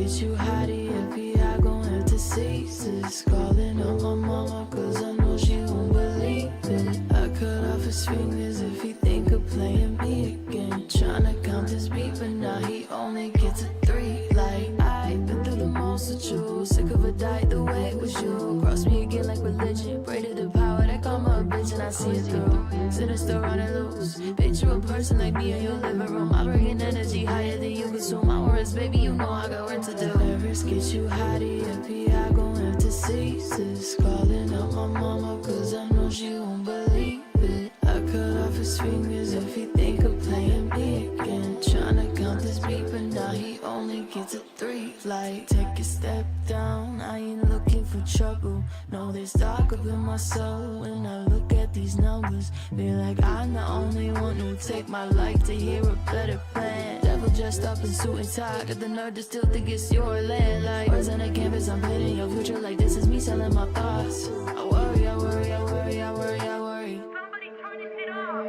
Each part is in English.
get you hot, FBI gon' have to cease this. Calling up my mama, cause I know she won't believe it. I cut off his fingers if he think of playing me again. Tryna count this beat, but now he only gets a 3. Like, I've been through the most with you. Sick of a diet the way it was you. Cross me again like religion. Pray to the power that come up, bitch, and I see it through. Sinister running loose. Picture a person like me in your living room. I bring in energy higher than you consume. My words, baby, you know I got work to do. Paris get you hot, FBI gon' have to cease this. Calling out my mama, cause I know she won't believe it. I cut off his fingers if he think of playing me again. Tryna count this beat, but now he only gets a 3. Like, take a step down, I ain't looking for trouble. No, there's dark up in my soul when I look at these numbers. Feel like I'm the only one who take my life to hear a better plan. Devil dressed up in suit and tie, got the nerve to still think it's your land. Like, words on the canvas, I'm painting your future like this is me selling my thoughts. I worry, I worry, I worry, I worry, I worry.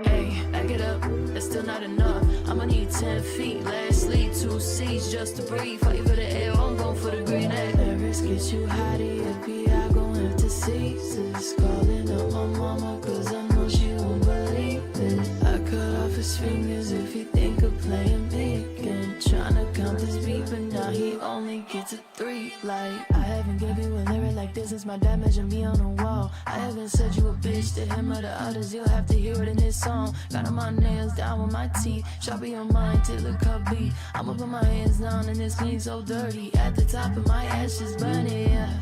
Hey, back it up, that's still not enough. I'ma need 10 feet, lastly 2 seats just to breathe. Fight for the air, I'm going for the green egg. Paris get you hot, FBI gon' have to cease this. Calling up my mama, cause I know she won't believe it. I cut off his fingers if he think of playing me again. Tryna count this beat, but now he only gets a 3. Like, I haven't gave you a lyric like this since my dad measured me on the wall. I haven't said you a bitch to him or the others. You'll have to hear it in this song. Got on my nails down with my teeth. Sharpie your mind till the cup beat. I'ma put my hands down and this clean so dirty. At the top of my ashes burning, yeah.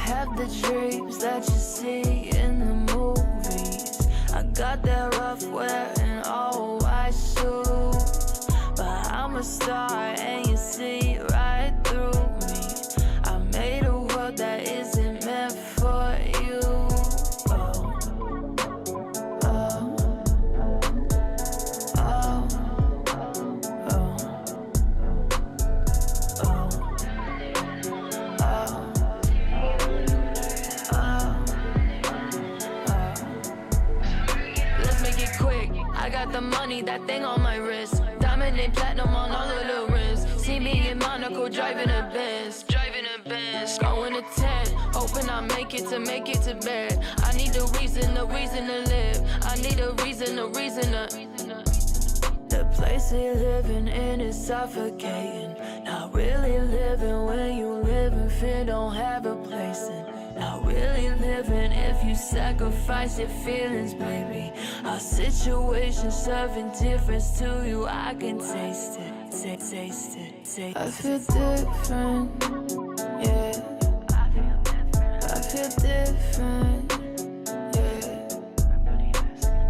Have the dreams that you see in the movies. I got that rough wear and all white shoes, but I'm a star and you see right through me. I made a world that isn't meant for you. Oh, oh, oh, oh, oh, oh. I got the money, that thing on my wrist. Diamond and platinum on all of the rims. See me in Monaco driving a Benz. Going to 10, hoping I make it to bed. I need a reason to live. I need a reason to. The place we living in is suffocating. Not really living when you live in fear, don't have a place in. Not really living if you sacrifice your feelings, baby. Our situation serving difference to you, I can taste it. Taste it. I feel different, yeah. I feel different, yeah.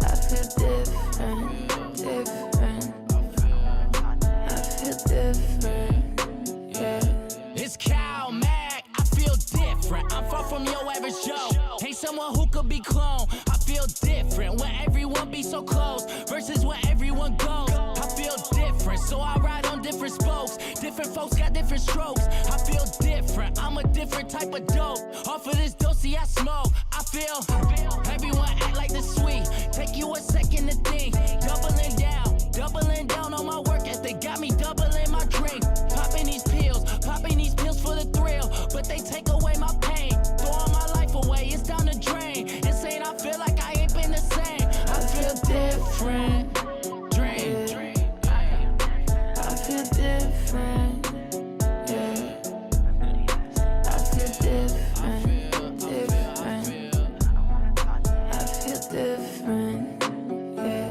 I feel different. I feel different, yeah. It's Cal Mac, I feel different. I'm far from your average Joe. Ain't someone who could be cloned. I feel different when everyone be so close versus when everyone goes. I feel different, so I ride on different spokes. Different folks got different strokes. I feel different, I'm a different type of dope. Off of this dosey I smoke. I feel everyone act like the sweet. Take you a second to think. Doubling down on my work ethic. Got me doubling my drink. Popping these pills for the thrill. But they take away my pain. Throwing my life away, it's down the drain. Insane, I feel like I ain't been the same. I feel different. Dream. I feel different, yeah. I feel different. I feel different, yeah.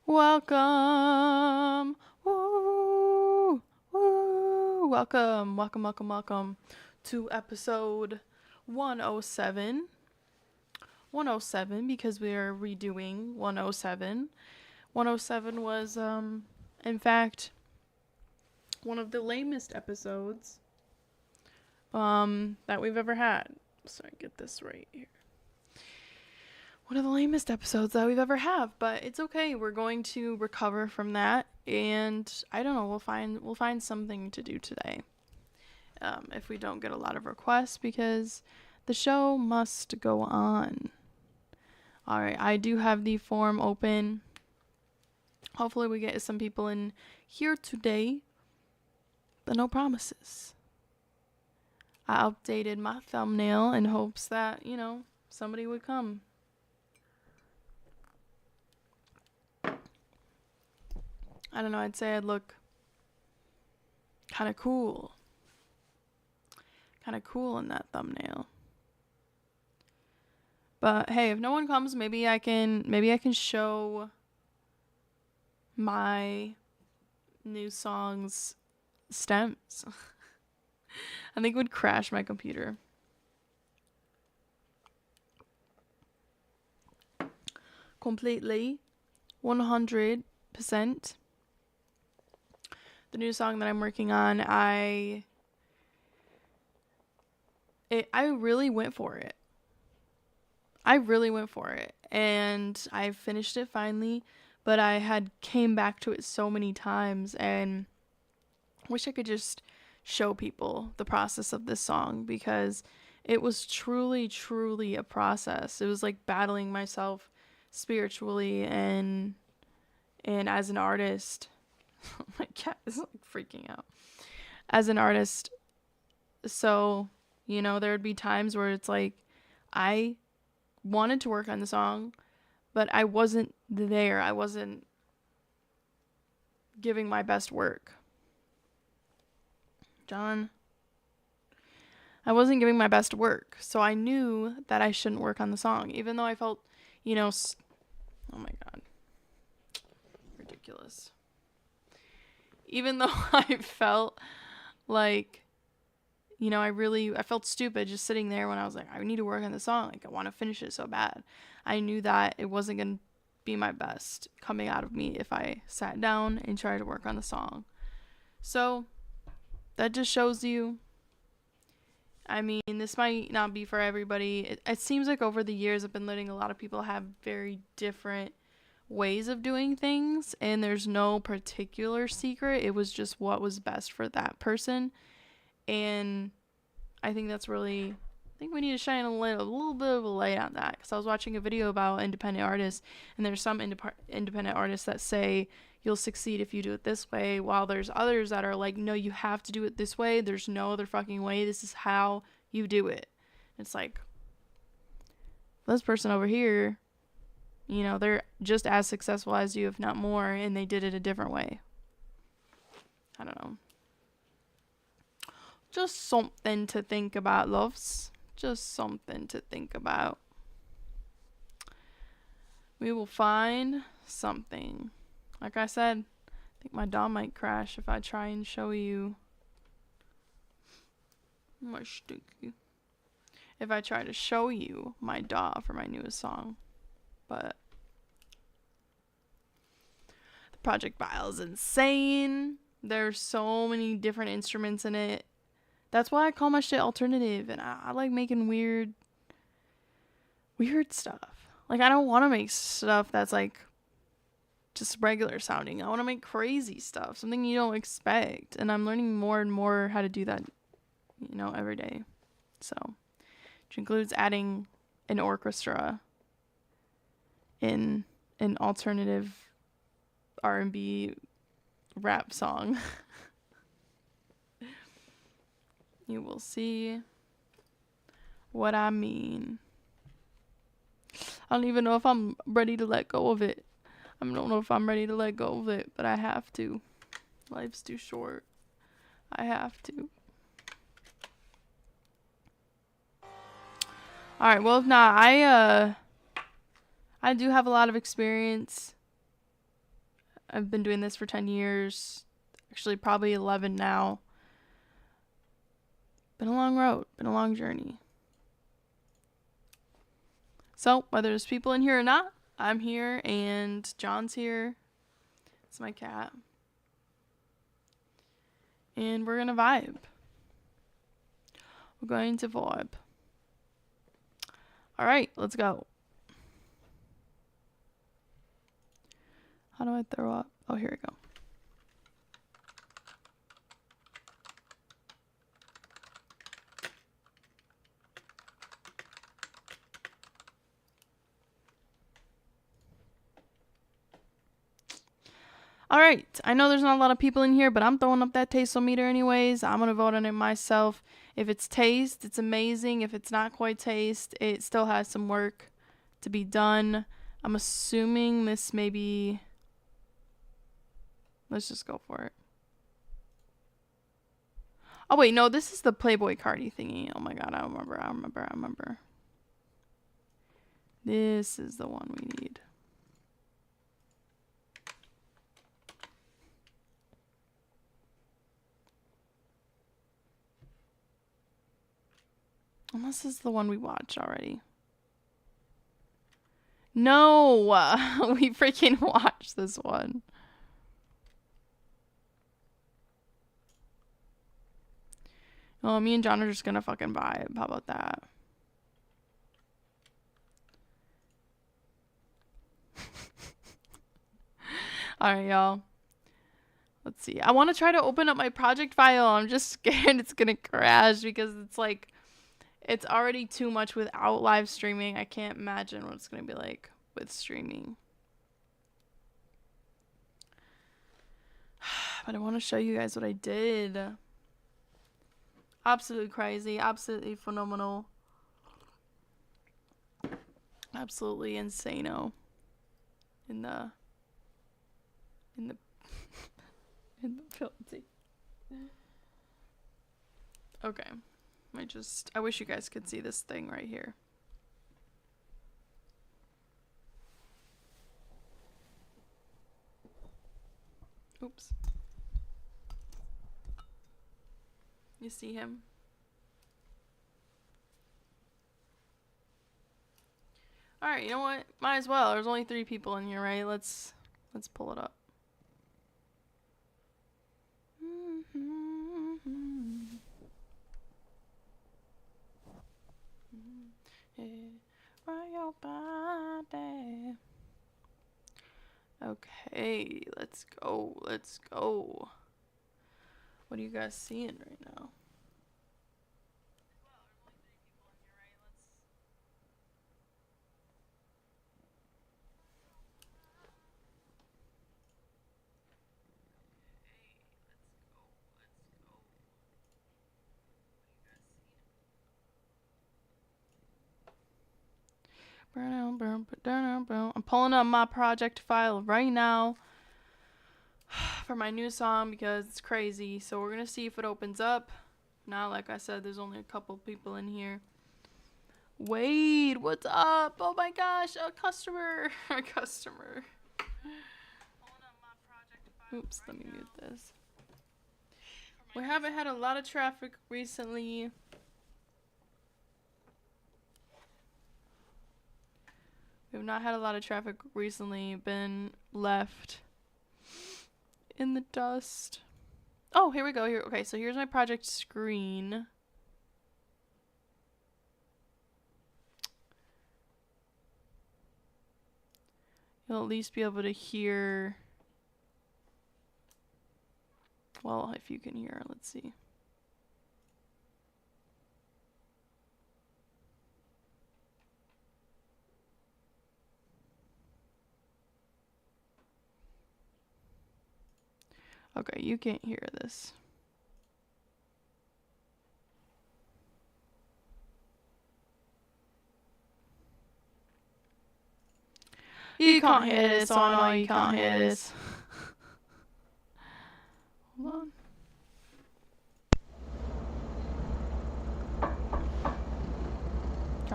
Welcome. Woo. Woo. Welcome to episode 107. 107 because we are redoing 107. 107 was in fact one of the lamest episodes that we've ever had. So I get this right here. One of the lamest episodes that we've ever have, but it's okay. We're going to recover from that, and I don't know. We'll find something to do today. If we don't get a lot of requests, because the show must go on. All right, I do have the form open. Hopefully, we get some people in here today, but no promises. I updated my thumbnail in hopes that somebody would come. I don't know, I'd say I'd look kind of cool. Kind of cool in that thumbnail. But hey, if no one comes, maybe I can show my new song's stems. I think it would crash my computer. Completely. 100%. The new song that I'm working on, I really went for it. And I finished it finally, but I had came back to it so many times, and wish I could just show people the process of this song, because it was truly, truly a process. It was like battling myself spiritually and as an artist. My cat is like freaking out. As an artist, so, there would be times where it's like I wanted to work on the song, but I wasn't there. I wasn't giving my best work. John. I wasn't giving my best work, so I knew that I shouldn't work on the song, even though I felt, oh my God. Ridiculous. Even though I felt like, I felt stupid just sitting there when I was like, I need to work on the song. Like, I want to finish it so bad. I knew that it wasn't going to be my best coming out of me if I sat down and tried to work on the song. So, that just shows you. I mean, this might not be for everybody. It seems like over the years I've been letting a lot of people have very different ways of doing things, and there's no particular secret. It was just what was best for that person, and I think I think we need to shine a little bit of a light on that, because I was watching a video about independent artists, and there's some independent artists that say you'll succeed if you do it this way, while there's others that are like, no, you have to do it this way. There's no other fucking way. This is how you do it. It's like, this person over here, they're just as successful as you, if not more, and they did it a different way. I don't know. Just something to think about, loves. Just something to think about. We will find something. Like I said, I think my DAW might crash if I try and show you my sticky. If I try to show you my DAW for my newest song. But the project file is insane. There's so many different instruments in it. That's why I call my shit alternative, and I like making weird stuff. Like, I don't want to make stuff that's like just regular sounding. I want to make crazy stuff, something you don't expect, and I'm learning more and more how to do that, every day. So, which includes adding an orchestra in an alternative R&B rap song. You will see what I mean. I don't even know if I'm ready to let go of it. I don't know if I'm ready to let go of it, but I have to. Life's too short. I have to. Alright, well, if not, I do have a lot of experience I've been doing this for 10 years. Actually, probably 11 now. Been a long road. Been a long journey. So, whether there's people in here or not, I'm here and John's here. It's my cat. And we're gonna vibe. We're going to vibe. Alright, let's go. How do I throw up? Oh, here we go. Alright, I know there's not a lot of people in here, but I'm throwing up that taste-o-meter anyways. I'm gonna vote on it myself. If it's taste, it's amazing. If it's not quite taste, it still has some work to be done. I'm assuming this may be... Let's just go for it. Oh wait, no, this is the Playboy Cardi thingy. Oh my god, I remember. This is the one we need. Unless this is the one we watched already. No! We freaking watched this one. Oh, me and John are just gonna fucking vibe. How about that? Alright, y'all. Let's see. I want to try to open up my project file. I'm just scared it's gonna crash because it's like... It's already too much without live streaming. I can't imagine what it's going to be like with streaming. But I want to show you guys what I did. Absolutely crazy. Absolutely phenomenal. Absolutely insano. In the ability. Okay. I wish you guys could see this thing right here. Oops. You see him? Alright, you know what? Might as well. There's only 3 people in here, right? Let's pull it up. Your body. Okay, let's go. What are you guys seeing right now? I'm pulling up my project file right now for my new song because it's crazy. So we're gonna see if it opens up. Now, like I said, there's only a couple people in here. Wade, what's up? Oh my gosh, a customer. A customer. Oops, let me mute this. We haven't had a lot of traffic recently. We have not had a lot of traffic recently. Been left in the dust. Oh, here we go. Here. Okay, so here's my project screen. You'll at least be able to hear. Well, if you can hear, let's see. Okay, you can't hear this. You can't hear this, so I know you can't hear this. Hold on.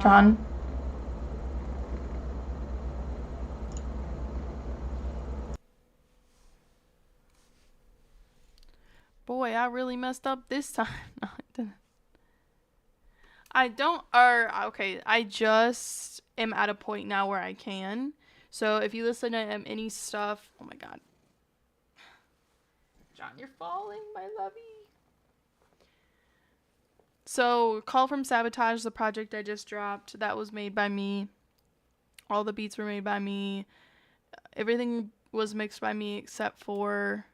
John? got really messed up this time. No, it didn't. I just am at a point now where I can. So if you listen to any stuff, oh my god. John, you're falling, my lovey. So Call from Sabotage, the project I just dropped, that was made by me. All the beats were made by me. Everything was mixed by me except for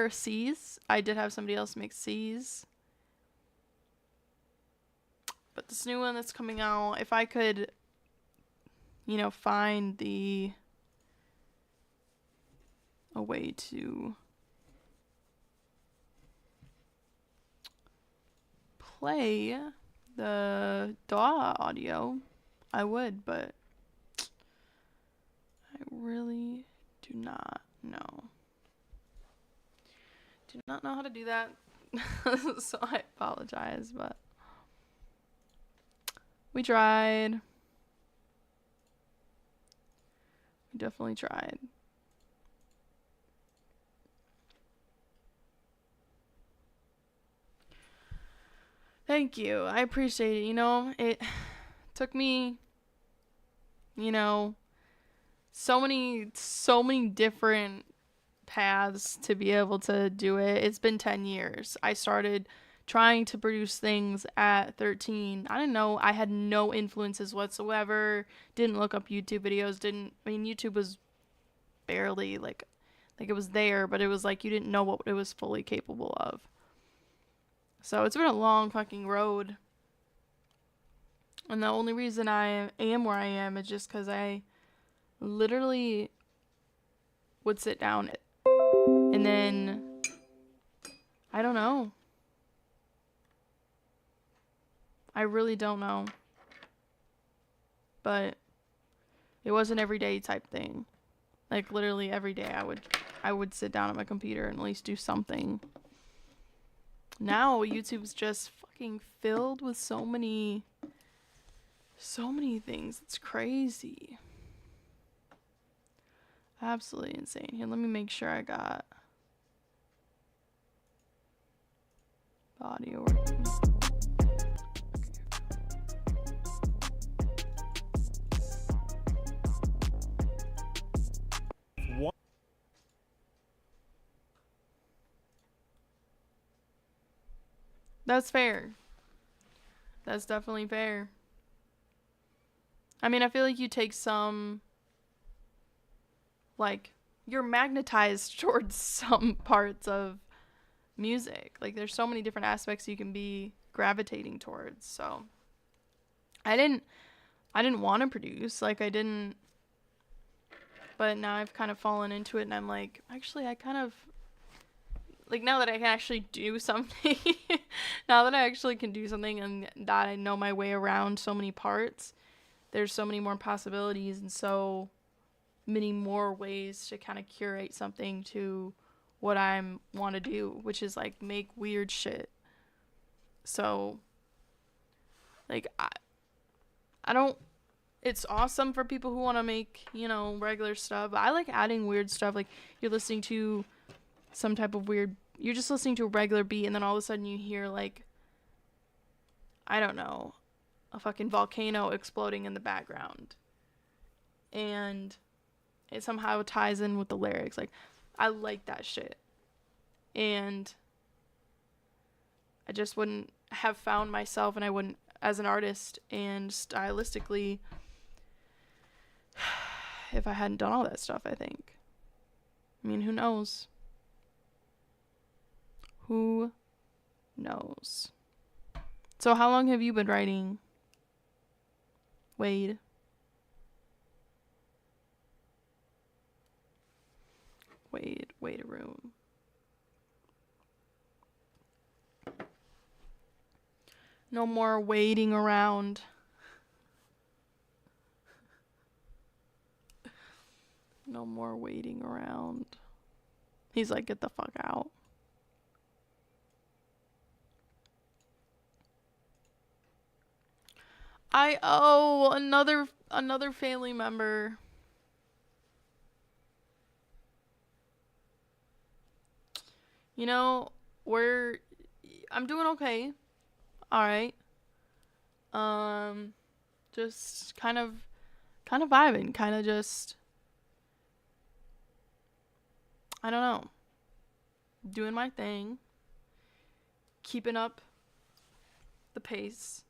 C's. I did have somebody else mix C's. But this new one that's coming out, if I could, find a way to play the DAW audio, I would, but I really do not know. Do not know how to do that, so I apologize, but we tried. We definitely tried. Thank you. I appreciate it. It took me, so many different paths to be able to do it. It's been 10 years. I started trying to produce things at 13. I didn't know. I had no influences whatsoever. Didn't look up YouTube videos. YouTube was barely like it was there, but it was like you didn't know what it was fully capable of. So it's been a long fucking road. And the only reason I am where I am is just because I literally would sit down and then, I don't know. I really don't know. But it was an everyday type thing. Like literally every day I would sit down at my computer and at least do something. Now YouTube's just fucking filled with so many things. It's crazy. Absolutely insane. Here, let me make sure I got audio working. That's fair. That's definitely fair. I mean, I feel like you take some, like, you're magnetized towards some parts of music. Like, there's so many different aspects you can be gravitating towards. So, I didn't want to produce. Like, I didn't, but now I've kind of fallen into it, and I'm like, actually, I kind of, like, now that I can actually do something, now that I actually can do something and that I know my way around so many parts, there's so many more possibilities and so many more ways to kind of curate something to what I want to do, which is, like, make weird shit. So, like, I don't, it's awesome for people who want to make, regular stuff. I like adding weird stuff. Like, you're listening to some type of weird, you're just listening to a regular beat and then all of a sudden you hear, like, I don't know, a fucking volcano exploding in the background. And it somehow ties in with the lyrics. Like, I like that shit. And I just wouldn't have found myself, and I wouldn't, as an artist and stylistically, if I hadn't done all that stuff, I think. I mean, who knows? Who knows? So how long have you been writing, Wade? Wade a room. No more waiting around. No more waiting around. He's like, get the fuck out. I owe another family member. You know, I'm doing okay. All right. Just kind of vibing, kind of just, I don't know, doing my thing, keeping up the pace.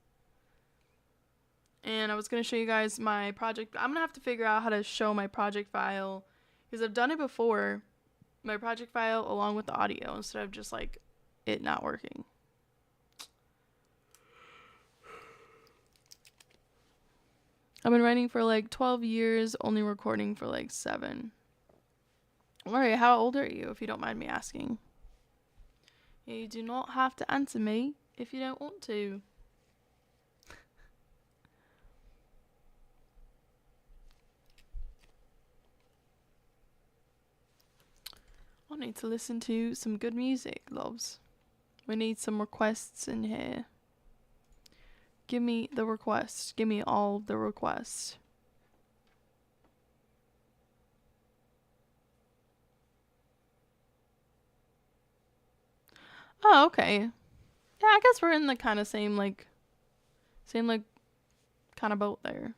And I was going to show you guys my project. I'm going to have to figure out how to show my project file, because I've done it before, my project file along with the audio, instead of just like it not working. I've been writing for like 12 years, only recording for like 7. Alright, how old are you, if you don't mind me asking? You do not have to answer me if you don't want to. I need to listen to some good music, loves. We need some requests in here. Give me the request. Give me all the requests. Oh, okay. Yeah, I guess we're in the kind of same kind of boat there.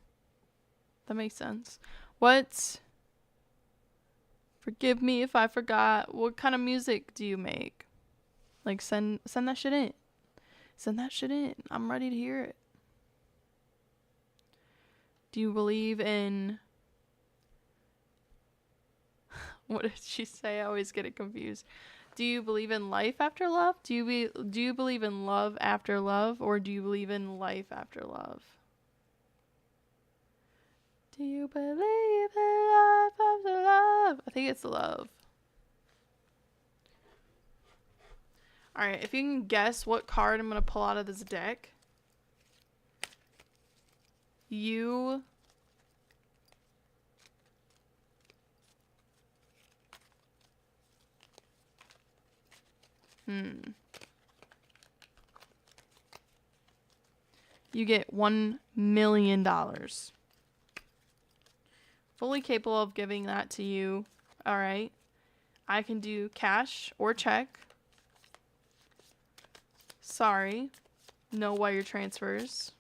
That makes sense. Forgive me if I forgot. What kind of music do you make? Like, send that shit in. Send that shit in. I'm ready to hear it. Do you believe in... What did she say? I always get it confused. Do you believe in life after love? Do you believe in love after love? Or do you believe in life after love? Do you believe in life after love? I think it's love. Alright, if you can guess what card I'm going to pull out of this deck, you get $1 million. Fully capable of giving that to you. Alright. I can do cash or check. Sorry. No wire transfers.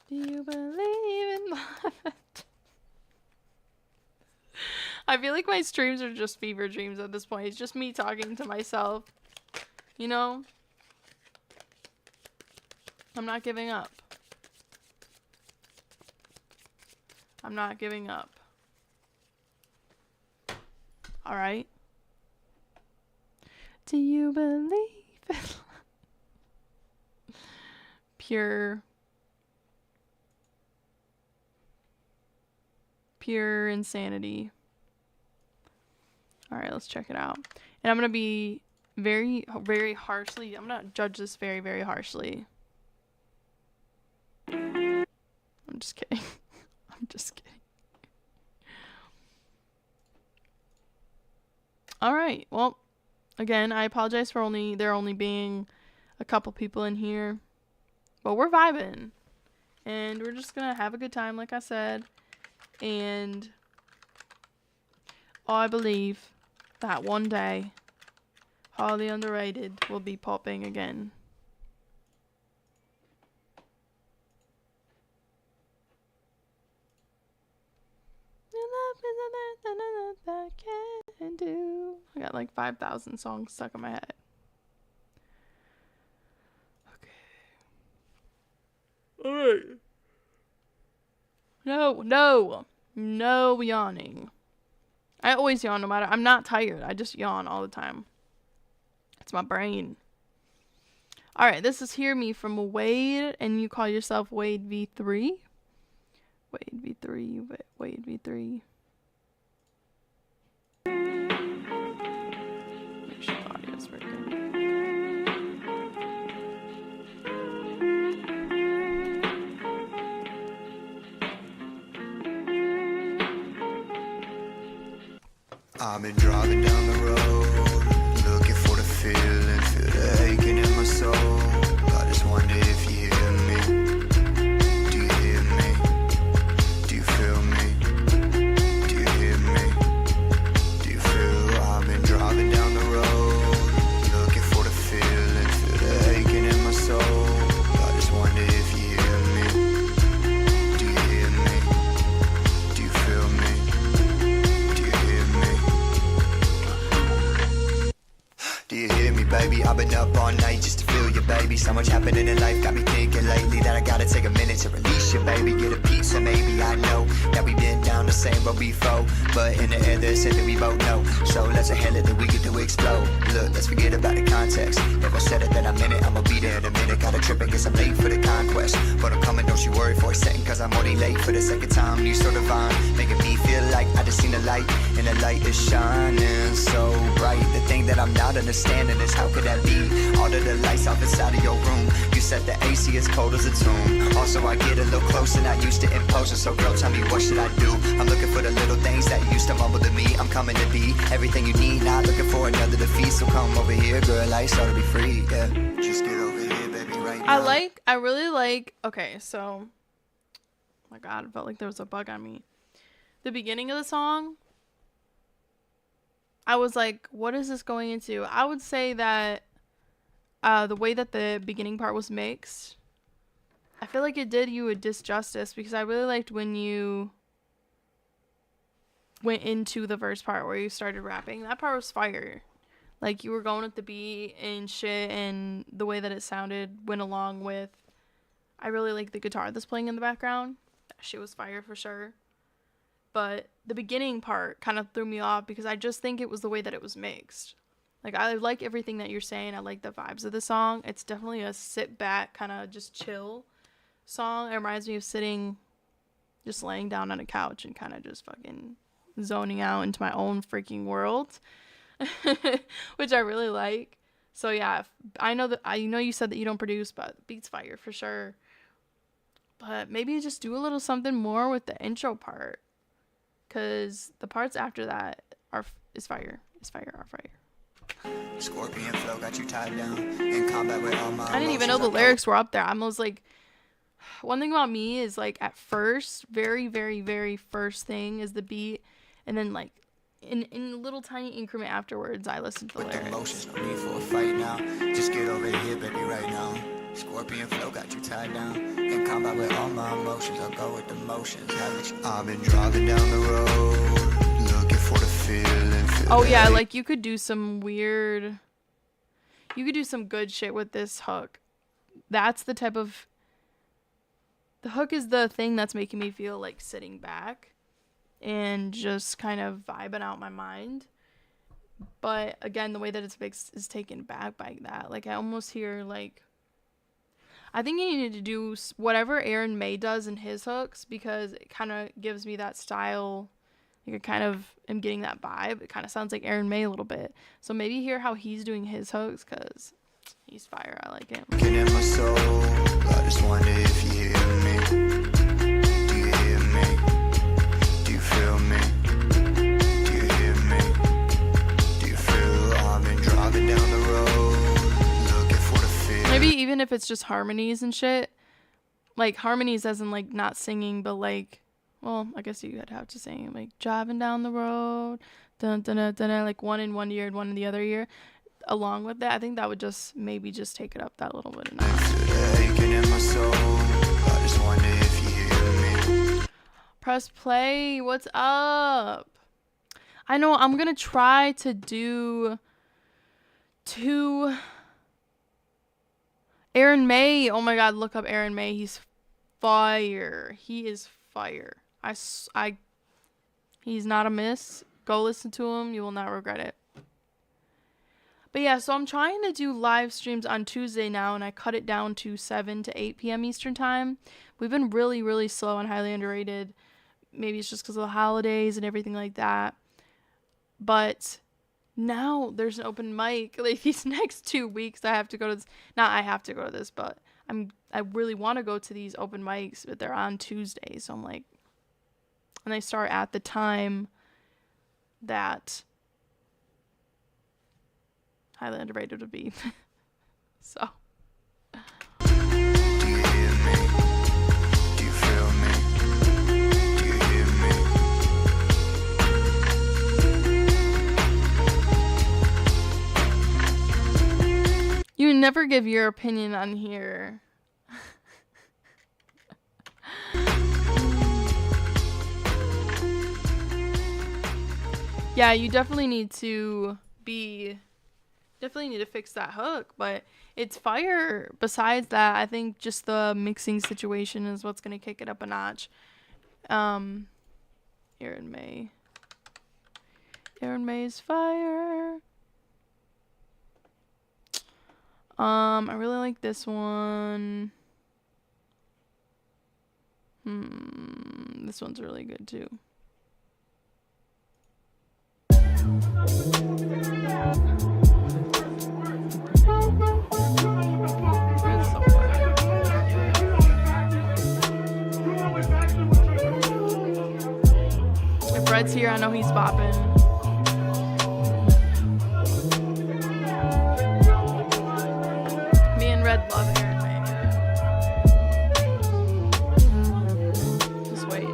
Do you believe in love? I feel like my streams are just fever dreams at this point. It's just me talking to myself. You know? I'm not giving up. I'm not giving up. Alright. Do you believe in pure insanity? Alright, let's check it out. And I'm going to be very, very harshly. I'm going to judge this very, very harshly. I'm just kidding. I'm just kidding. Alright, well, again, I apologize for there only being a couple people in here. But we're vibing. And we're just gonna have a good time, like I said. And I believe that one day, Highly Underrated will be popping again. That can do. I got like 5,000 songs stuck in my head. Okay. Alright. No yawning. I always yawn no matter. I'm not tired. I just yawn all the time. It's my brain. Alright, this is Hear Me from Wade, and you call yourself Wade V3. Wade V3. Make sure the audio's working. I've been driving down the road, looking for the feeling, feel the aching in my soul. I just wonder if you hear me. Do you hear me? Do you feel me? Do you been up all night just to feel you, baby. So much happening in life, got me thinking lately that I gotta take a minute to release you, baby. Get a piece of maybe. I know that we've been down the same road before, but in the end there's something we both know. So let's inhale it, then we get to explode. Look, let's forget about the context. If I said it, then I meant it. I'ma be there in a minute. Got a trip and guess I'm late for the conquest, but I'm coming, don't you worry for a second, cause I'm already late for the second time. You so divine, making me feel like I just seen the light, and the light is shining so bright. The thing that I'm not understanding is how could that be? All of the lights off inside of your room. You said the AC is cold as a tomb. Also, I get a little closer, not used to imposing. So girl, tell me what should I do? I'm looking for the little things that used to mumble to me. I'm coming to be everything you need, not looking for another defeat. So come over here, girl, lights ought to be free. Yeah, just get over here, baby, right now. I really like, okay, so, oh my god, it felt like there was a bug on me. The beginning of the song, I was like, what is this going into? I would say that the way that the beginning part was mixed, I feel like it did you a disjustice, because I really liked when you went into the verse part where you started rapping. That part was fire. Like, you were going with the beat and shit, and the way that it sounded went along with, I really like the guitar that's playing in the background. That shit was fire for sure. But the beginning part kind of threw me off, because I just think it was the way that it was mixed. Like, I like everything that you're saying. I like the vibes of the song. It's definitely a sit back, kind of just chill song. It reminds me of sitting, just laying down on a couch and kind of just fucking zoning out into my own freaking world. Which I really like. So yeah, I know you said that you don't produce, but beats fire for sure. But maybe just do a little something more with the intro part, cause the parts after that are fire. Scorpion flow got you tied down in combat with all my I didn't even know the lyrics were up there. I was like, one thing about me is, like, at first, very, very, very first thing is the beat, and then, like, in a little tiny increment afterwards, I listen to the lyrics. Emotions, no need for a fight now. Just get over here, baby, right now. Scorpion flow got you tied down in combat with all my emotions. I'll go with the motions. I've been driving down the road, looking for the feeling. Oh yeah, like, you could do some good shit with this hook. That's the type of, the hook is the thing that's making me feel like sitting back and just kind of vibing out my mind. But again, the way that it's mixed is taken back by that. Like, I almost hear, like, I think you need to do whatever Aaron May does in his hooks, because it kind of gives me that style. Like, I kind of am getting that vibe. It kind of sounds like Aaron May a little bit. So maybe hear how he's doing his hooks, because he's fire. I like him. In my soul, I just wonder if you hear me. Do you hear me? Do you feel me? Do you hear me? Do you feel I've been driving down the road, looking for the feel? Maybe even if it's just harmonies and shit. Like, harmonies as in, like, not singing, but, like, well, I guess you'd have to sing, like, driving down the road, dun dun dun dun, like, one in one ear and one in the other ear. Along with that, I think that would just maybe just take it up that little bit of Press play. What's up? I know I'm gonna try to do Aaron May. Oh my god, look up Aaron May. He's fire. He is fire. He's not a miss. Go listen to him. You will not regret it. But yeah, so I'm trying to do live streams on Tuesday now, and I cut it down to 7 to 8 p.m. Eastern time. We've been really, really slow and highly underrated. Maybe it's just because of the holidays and everything like that. But now there's an open mic. Like, these next 2 weeks, I have to go to this. Not I have to go to this, but I really want to go to these open mics, but they're on Tuesdays. So I'm like, and they start at the time that highly underrated would be. So. Do you hear me? Do you feel me? Do you hear me? You never give your opinion on here. Yeah, you definitely need to be Definitely need to fix that hook, but it's fire. Besides that, I think just the mixing situation is what's gonna kick it up a notch. Aaron May. Aaron May is fire. I really like this one. This one's really good too. If Red's here, I know he's bopping. Me and Red love Aaron May. Just wait.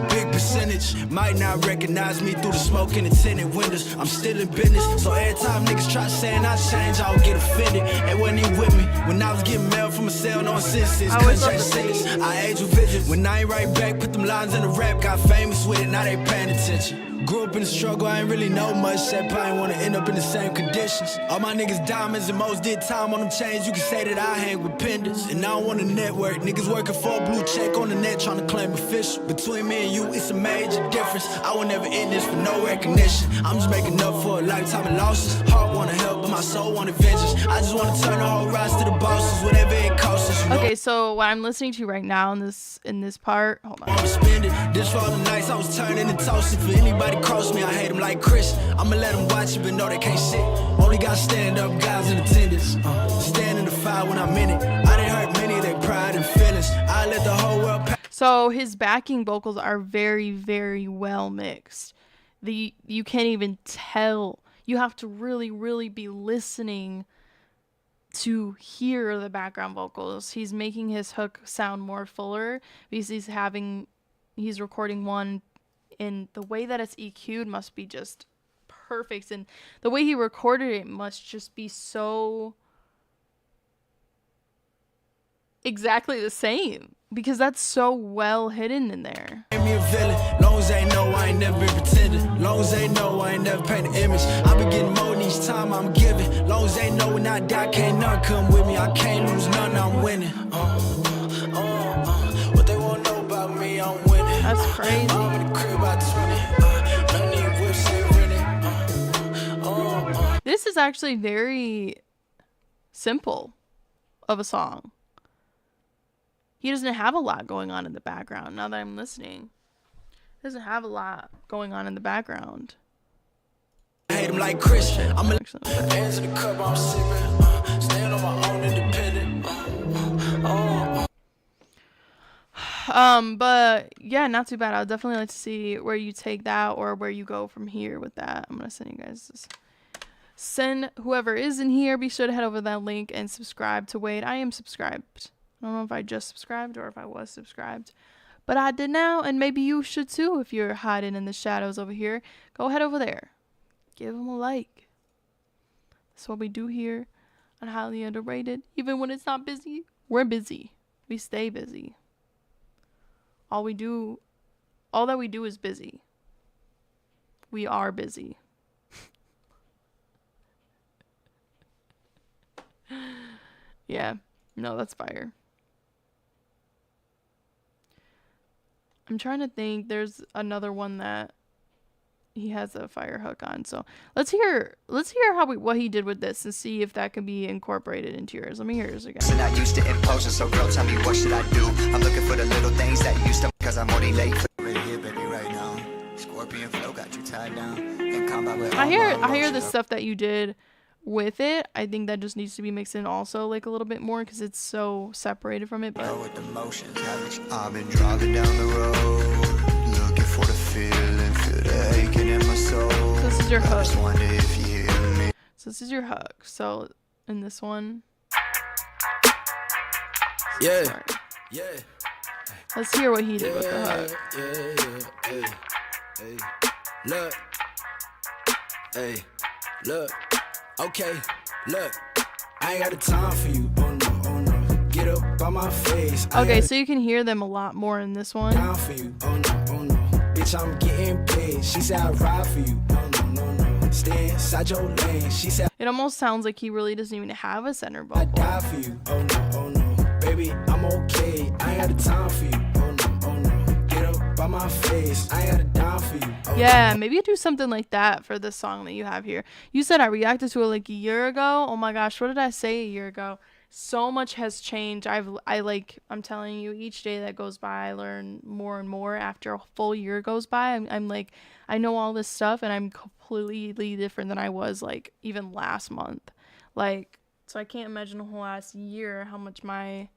Big percentage might not recognize me through the smoke in the tinted windows. I'm still in business, so every time niggas try saying I change, I'll get offended. They wasn't even with me when I was getting mail from a cell, no assistance. Couldn't change sentence. I age with vision. When I ain't right back, put them lines in the rap. Got famous with it, now they paying attention. Grew up in the struggle, I ain't really know much. Said probably ain't wanna end up in the same conditions. All my niggas diamonds and most did time on them chains. You can say that I hang with pendants. And I don't wanna network. Niggas working for a blue check on the net trying to claim official. Between me and you, it's a major difference. I will never end this for no recognition. I'm just making up for a lifetime of losses. Heart wanna help, but my soul wanna vengeance. I just wanna turn the whole rise to the bosses, whatever it costs us. You know? Okay, so what I'm listening to right now in this part, hold on. I'ma spend it. This for all the nights I was turning and toasting. For anybody cross me, I hate them like Chris. I'ma let them watch it, but no, they can't sit. Only got stand up guys in attendance. Stand in the fire when I'm in it. I didn't hurt many of their pride and feelings. I let the whole world pass. So his backing vocals are very, very well mixed. You can't even tell. You have to really, really be listening to hear the background vocals. He's making his hook sound more fuller because he's recording one, and the way that it's EQ'd must be just perfect, and the way he recorded it must just be so exactly the same because that's so well hidden in there. Me a villain. Long as they know I ain't never been pretending. Long as they know I ain't never paint an image. I been getting more each time I'm giving. Long as they know when I die, can't none come with me. I can't lose none, I'm winning. What they won't know about me, I'm winning. That's crazy. I'm in the crib by 20. None of these whips ain't renting. This is actually very simple of a song. He doesn't have a lot going on in the background. Now that I'm listening, he doesn't have a lot going on in the background. I hate him like Chris. I'm a hands in the cup, I'm sipping. Stand on my own independent. But yeah, not too bad. I would definitely like to see where you take that or where you go from here with that. I'm gonna send you guys this. Send whoever is in here. Be sure to head over that link and subscribe to Wade. I am subscribed. I don't know if I just subscribed or if I was subscribed, but I did now, and maybe you should too if you're hiding in the shadows over here. Go head over there. Give them a like. That's what we do here on Highly Underrated. Even when it's not busy, we're busy. We stay busy. All that we do is busy. We are busy. Yeah. No, that's fire. I'm trying to think. There's another one that he has a fire hook on. So let's hear what he did with this and see if that can be incorporated into yours. Let me hear yours again. And I used to impose it, so girl, tell me what should I do? I'm looking for the little things that used to, cause I'm already late. Right here, baby, right now. Scorpion flow got you tied down. In combat with I hear the stuff that you did with it. I think that just needs to be mixed in also like a little bit more because it's so separated from it. But with the motions, I've been driving down the road, looking for the feeling, feel the aching in my soul. So this is your hook. I just wonder if you hear me. So this is your hook. So in this one, Yeah. sorry. Yeah. Let's hear what he did with the hook. Look. Hey. Look. Okay. Look. I ain't got the time for you. Oh no, oh no. Get up by my face. Okay, so you can hear them a lot more in this one. Down for you. Oh no, oh no. bitch, I'm getting paid. She said I ride for you. No, no, no, no. Stay inside your lane. She said It almost sounds like he really doesn't even have a center I vocal. die for you. Oh no, oh no. Baby, I'm okay. I ain't got the time for you. Oh no, oh no. Get up by my face. I ain't got a dime for you. Oh, Yeah, maybe do something like that for this song that you have here. You said I reacted to it like a year ago. Oh my gosh, what did I say a year ago? So much has changed. I'm telling you, each day that goes by, I learn more and more. After a full year goes by, I'm like, I know all this stuff, and I'm completely different than I was like even last month. Like, so I can't imagine the whole last year how much my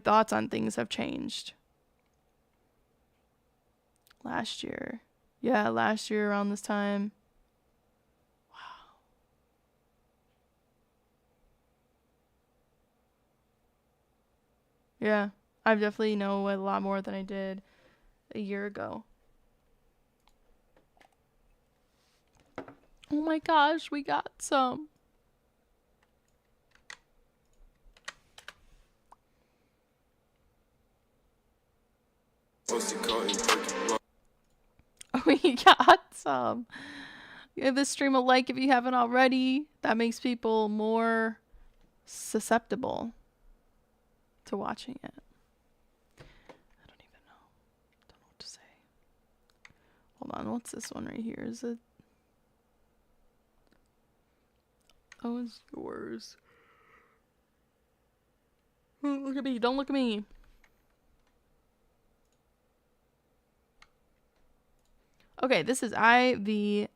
thoughts on things have changed. Last year around this time. Yeah, I definitely know a lot more than I did a year ago. Oh my gosh, we got some. We got some. Give this stream a like if you haven't already. That makes people more susceptible to watching it. I don't even know. Don't know what to say. Hold on, what's this one right here? Is it? Oh, it's yours. Look at me. Don't look at me. Okay, this is IVMSIN.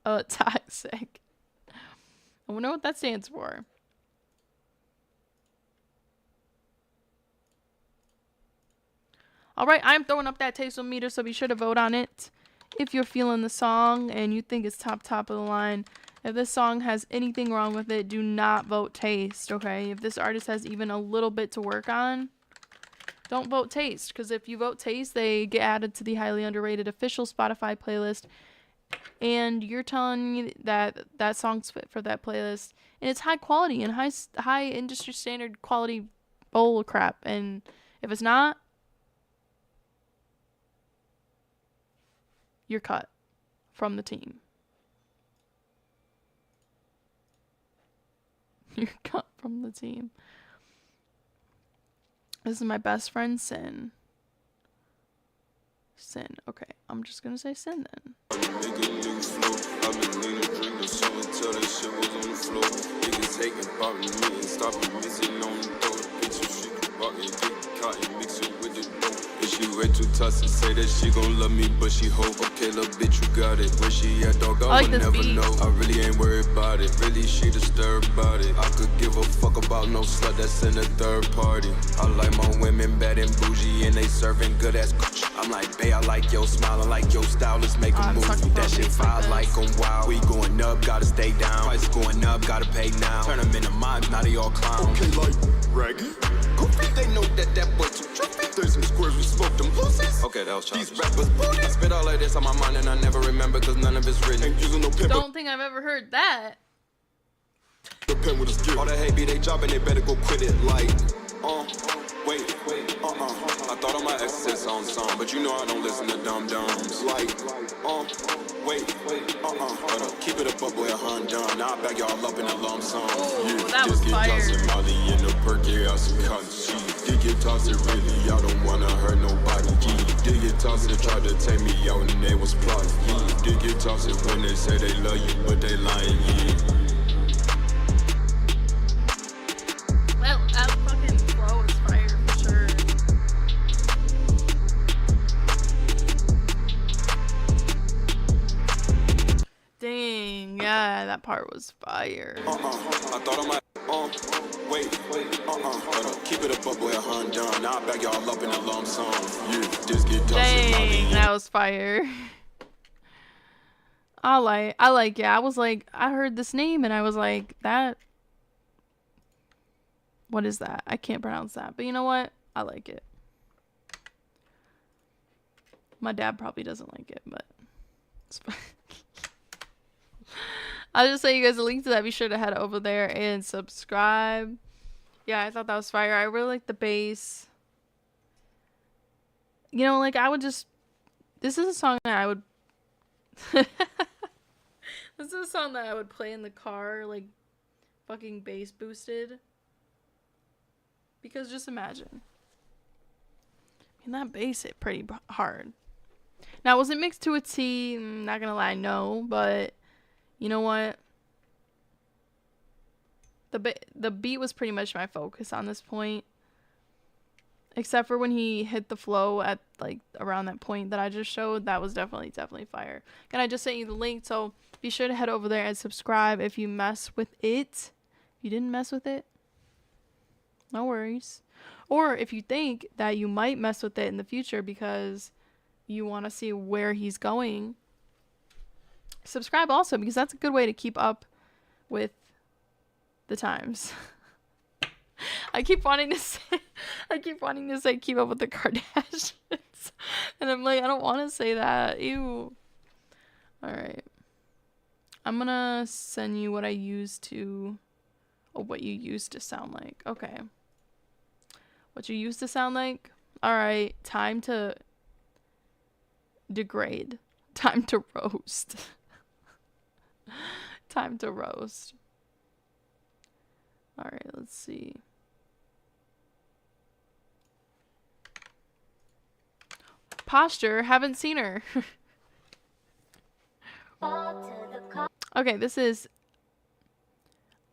Oh, toxic. I wonder what that stands for. Alright, I'm throwing up that taste meter, so be sure to vote on it. If you're feeling the song and you think it's top of the line. If this song has anything wrong with it, do not vote taste, okay? If this artist has even a little bit to work on, don't vote taste. Because if you vote taste, they get added to the highly underrated official Spotify playlist. And you're telling me that that song's fit for that playlist. And it's high quality and high industry standard quality bowl of crap. And if it's not, you're cut from the team. You're cut from the team. This is my best friend, Sin. Sin. Okay, I'm just gonna say Sin then. She way too tough to say that she gon' love me, but she hope. Okay, little bitch, you got it. Where she at, dog? I like would never beat. know. I really ain't worried about it. Really, she disturbed about it. I could give a fuck about no slut that's in a third party. I like my women bad and bougie, and they serving good ass. I'm like, babe, I like your smile, I like your style. Let's make a movie. That shit fire like on wild. We going up, gotta stay down. Price going up, gotta pay now. Turn them into mimes, now they all clowns. Okay, like Raggy. Goofy, they know that boy too trippy. 30 some squares, we smoked them pussies. Okay, that was childish. These rappers booty. I spit all of this on my mind and I never remember cause none of it's written. Ain't using no pen. Don't think I've ever heard that. The pen with a skill. All that hate be they job and they better go quit it like, wait, I thought on my exes on song, but you know I don't listen to dum-dums. Like, wait, keep it a buck, boy, a Honda. Now I back y'all up in a lump sum. Ooh, that was fire. Molly in the perk, yeah, I some cotton cheese. Dig it, toss it, really, I don't wanna hurt nobody. Yeah. Dig it, toss it, try to take me out and they was plotting. Yeah. Dig it, toss it when they say they love you, but they lying, yeah. Well, that fucking flow is fire for sure. Dang, yeah, that part was fire. I thought I might, wait, keep it up, boy, a Honda. Now I back y'all up in a lump sum. Yeah, just get Dang, that was fire. I like, yeah, I was like, I heard this name and I was like, that, what is that? I can't pronounce that, but you know what? I like it. My dad probably doesn't like it, but it's fine. I'll just say you guys a link to that. Be sure to head over there and subscribe. Yeah, I thought that was fire. I really like the bass. you know, like I would just, this is a song that I would, this is a song that I would play in the car, like fucking bass boosted. Because just imagine. I mean, that bass hit pretty hard. Now, was it mixed to a T? I'm not gonna lie, no. But you know what? The beat was pretty much my focus on this point. Except for when he hit the flow at like around that point that I just showed. That was definitely fire. And I just sent you the link, so be sure to head over there and subscribe if you mess with it. If you didn't mess with it, no worries. Or if you think that you might mess with it in the future because you want to see where he's going, subscribe also, because that's a good way to keep up with the times. I keep wanting to say keep up with the Kardashians. And I'm like, I don't want to say that. Ew. Alright. I'm gonna send you what I used to, or what you used to sound like. Okay. What you used to sound like? Alright. Time to degrade. Time to roast. Time to roast. Alright, let's see. Posture, haven't seen her. Okay, this is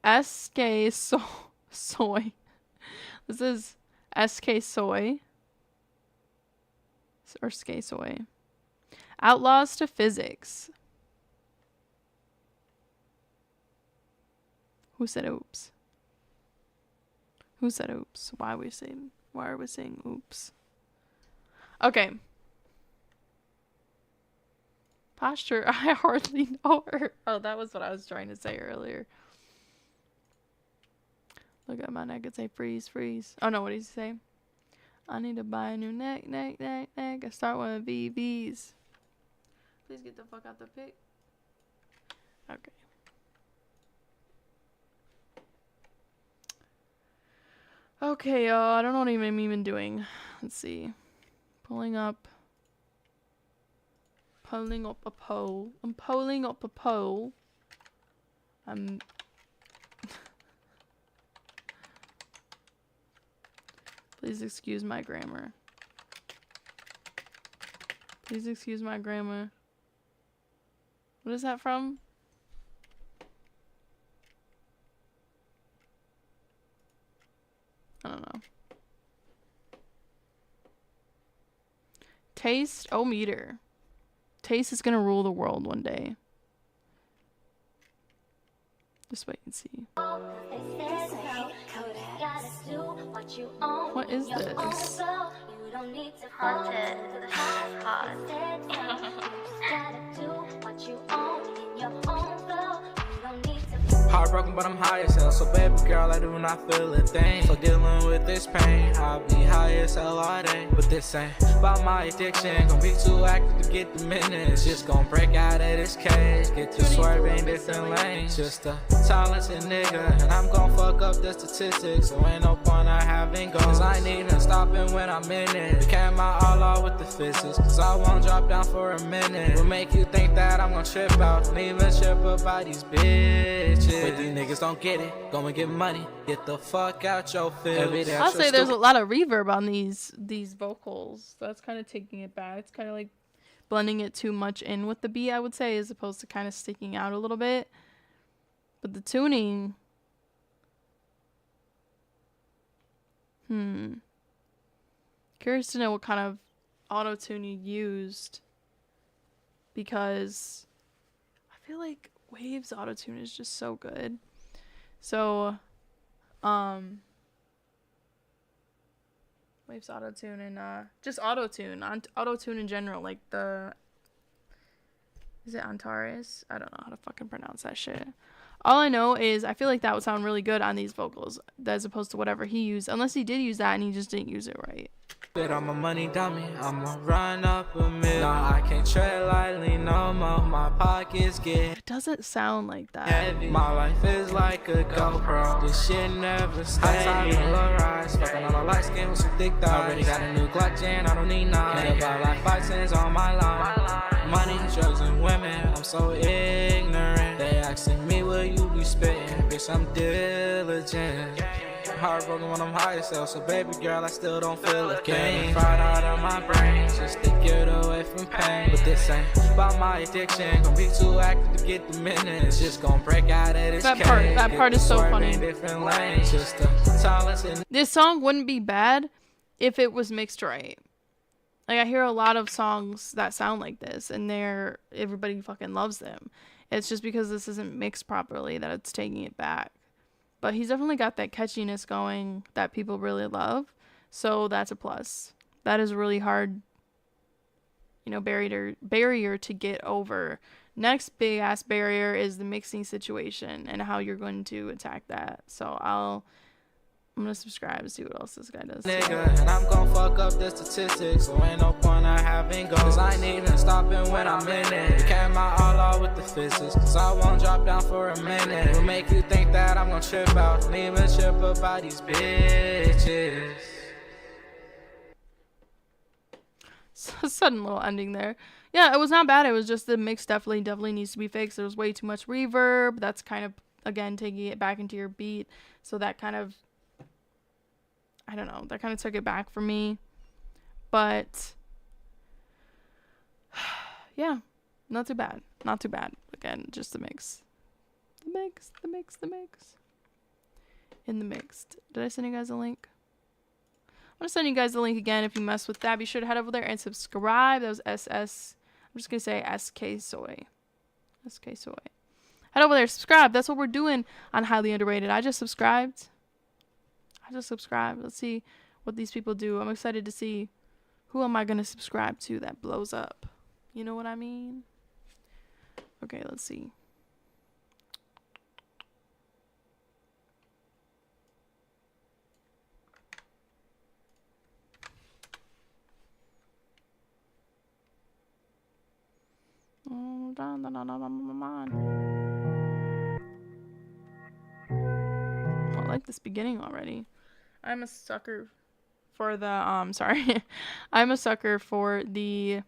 SK Soy. This is SK Soy. Or SK Soy. Outlaws to Physics. Who said oops? Who said oops? Why are we saying oops? Okay. Posture, I hardly know her. Oh, that was what I was trying to say earlier. Look at my neck and say freeze, freeze. Oh no, what did he say? I need to buy a new neck. I start with VVs. Please get the fuck out the pic. Okay. Okay, I don't know what I'm even doing. Let's see. Pulling up a poll. I'm pulling up a poll. Please excuse my grammar. Please excuse my grammar. What is that from? I don't know. Taste-o-meter. Taste is gonna rule the world one day. Just wait and see. What is this? Haunted. Heartbroken, but I'm high as hell. So baby girl, I do not feel a thing. So dealing with this pain, I'll be high as hell all day. But this ain't about my addiction. Gonna be too active to get the minutes. Just gonna break out of this cage. Get to swerving different lanes. Just a talented nigga, and I'm gonna fuck up the statistics. So ain't no point I having goals. Cause I ain't even stopping when I'm in it. Became my all out with the physics. Cause I won't drop down for a minute. Will make you think that I'm gonna trip out. Don't even trip about these bitches. But these niggas don't get it. Go and get money. Get the fuck out your field. I'll say there's a lot of reverb on these vocals. That's kind of taking it back. It's kind of like blending it too much in with the beat, I would say, as opposed to kind of sticking out a little bit. But the tuning... Curious to know what kind of auto-tune you used. Because I feel like Waves auto-tune is just so good. So, Waves auto-tune and just auto-tune. Auto-tune in general, like the... Is it Antares? I don't know how to fucking pronounce that shit. All I know is I feel like that would sound really good on these vocals as opposed to whatever he used. Unless he did use that and he just didn't use it right. But I'm a money dummy, I'ma run up a mill. Nah, I can't tread lightly no more, my pockets get It doesn't sound like that. heavy. My life is like a GoPro, this shit never stays. Outside of the low rise, fucking on a light skin with some thick thighs. Already got a new Glock and I don't need none. Can't buy like 5 cents on my line. Money, drugs, and women, I'm so ignorant. They asking me, will you be spitting? Bitch, I'm diligent. Heartbroken when I'm high as hell, so baby girl, I still don't feel a thing. Fried out of my brain, just to get away from pain. But this ain't about my addiction, gonna be too active to get the minutes. Just gonna break out of this That part is so funny. Different lanes, just to silence it. This song wouldn't be bad if it was mixed right. Like, I hear a lot of songs that sound like this, and everybody fucking loves them. It's just because this isn't mixed properly that it's taking it back. But he's definitely got that catchiness going that people really love. So that's a plus. That is a really hard, barrier to get over. Next big ass barrier is the mixing situation and how you're going to attack that. So I'm gonna subscribe and see what else this guy does. Nigga, and I'm gonna fuck up the statistics, so ain't no point in having goals. Cause I ain't even stopping when I'm in it. It came out all out with the physics, cause I won't drop down for a minute. It'll make you think that I'm gonna trip out, don't even trip about these bitches. Sudden little ending there. Yeah, it was not bad. It was just the mix definitely needs to be fixed. There was way too much reverb. That's kind of, again, taking it back into your beat. So that kind of, I don't know, that kind of took it back for me. But yeah, not too bad. Not too bad. Again, just the mix. The mix. In the mixed. Did I send you guys a link? I'm going to send you guys the link again. If you mess with that, be sure to head over there and subscribe. That was SS. I'm just going to say SK Soy. SK Soy. Head over there, subscribe. That's what we're doing on Highly Underrated. I just subscribed. Let's see what these people do. I'm excited to see who am I going to subscribe to that blows up. You know what I mean? Okay, let's see. I like this beginning already. I'm a sucker for the I'm a sucker for the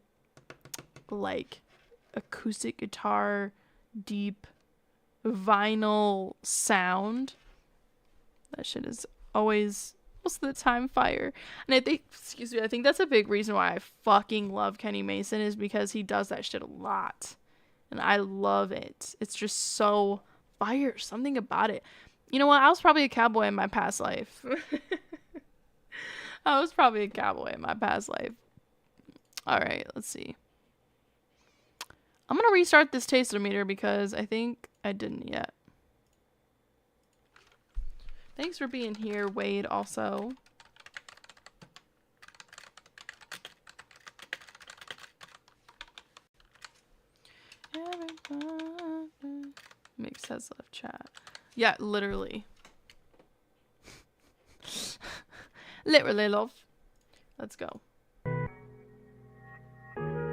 like acoustic guitar deep vinyl sound. That shit is always most of the time fire. And I think that's a big reason why I fucking love Kenny Mason, is because he does that shit a lot. And I love it. It's just so fire. Something about it. You know what? I was probably a cowboy in my past life. Alright, let's see. I'm gonna restart this taster-meter because I think I didn't yet. Thanks for being here, Wade, also. Mix has left chat. Yeah, literally. Literally, love. Let's go.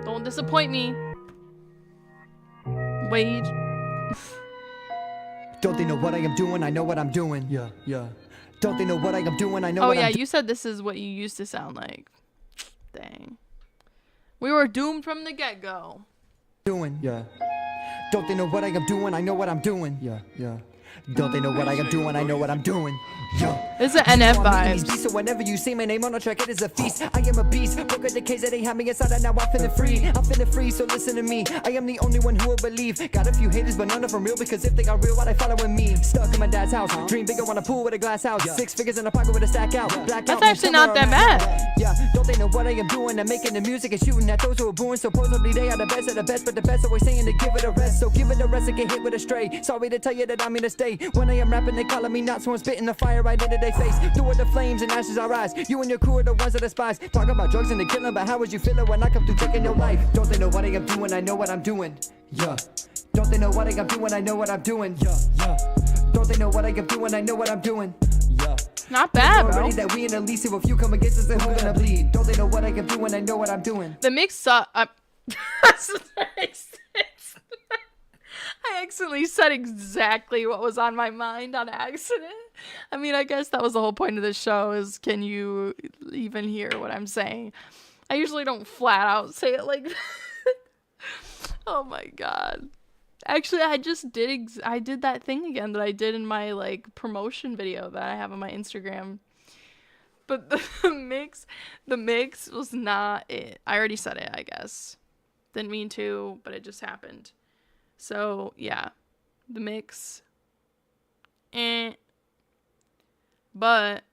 Don't disappoint me, Wade. Don't they know what I am doing? I know what I'm doing. Yeah. Don't they know what I am doing? I know what I'm doing. You said this is what you used to sound like. Dang. We were doomed from the get-go. Yeah. Don't they know what I am doing? I know what I'm doing. Yeah. Don't they know what I am doing? I know what I'm doing. It's an NF vibe. So whenever you see my name on a track, it is a feast. I am a beast. Look at the case that they have me inside, and now I'm feeling free. So listen to me. I am the only one who will believe. Got a few haters, but none of them real, because if they got real, why they following me? Stuck in my dad's house. Dream bigger on a pool with a glass house. 6 figures in a pocket with a stack out. Black That's actually not that bad. Yeah, don't they know what I am doing? I'm making the music and shooting at those who are booing. Supposedly they are the best of the best, but the best always saying to give it a rest. So give it a rest and get hit with a stray. Sorry to tell you that I'm here to stay. When I am rapping, they calling me nuts. So I'm spitting the fire right into their face. Through the flames and ashes I rise. You and your crew are the ones that despise. Talk about drugs and the killing, but how would you feeling when I come through taking your life? Don't they know what I am doing? I know what I'm doing. Yeah. Don't they know what I am doing? I know what I'm doing. Yeah. Don't they know what I am doing? I know what I'm doing. Yeah. Not bad, bro. Already that we in a lease, if you come against us, then who gonna bleed? Don't they know what I can do when I know what I'm doing? The mix I accidentally said exactly what was on my mind on accident. I mean, I guess that was the whole point of this show, is can you even hear what I'm saying? I usually don't flat out say it like that. Oh my god. Actually, I just did I did that thing again that I did in my like promotion video that I have on my Instagram. But the mix was not it. I already said it, I guess. Didn't mean to, but it just happened. So, yeah. The mix. But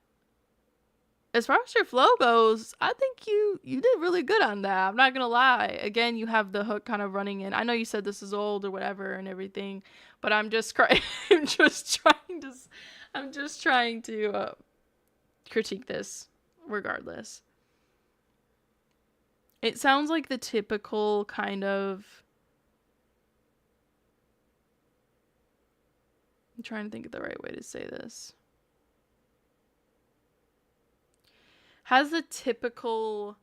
as far as your flow goes, I think you did really good on that. I'm not gonna lie. Again, you have the hook kind of running in. I know you said this is old or whatever and everything, but I'm just I'm just trying to critique this regardless. It sounds like the typical kind of, I'm trying to think of the right way to say this. Has the typical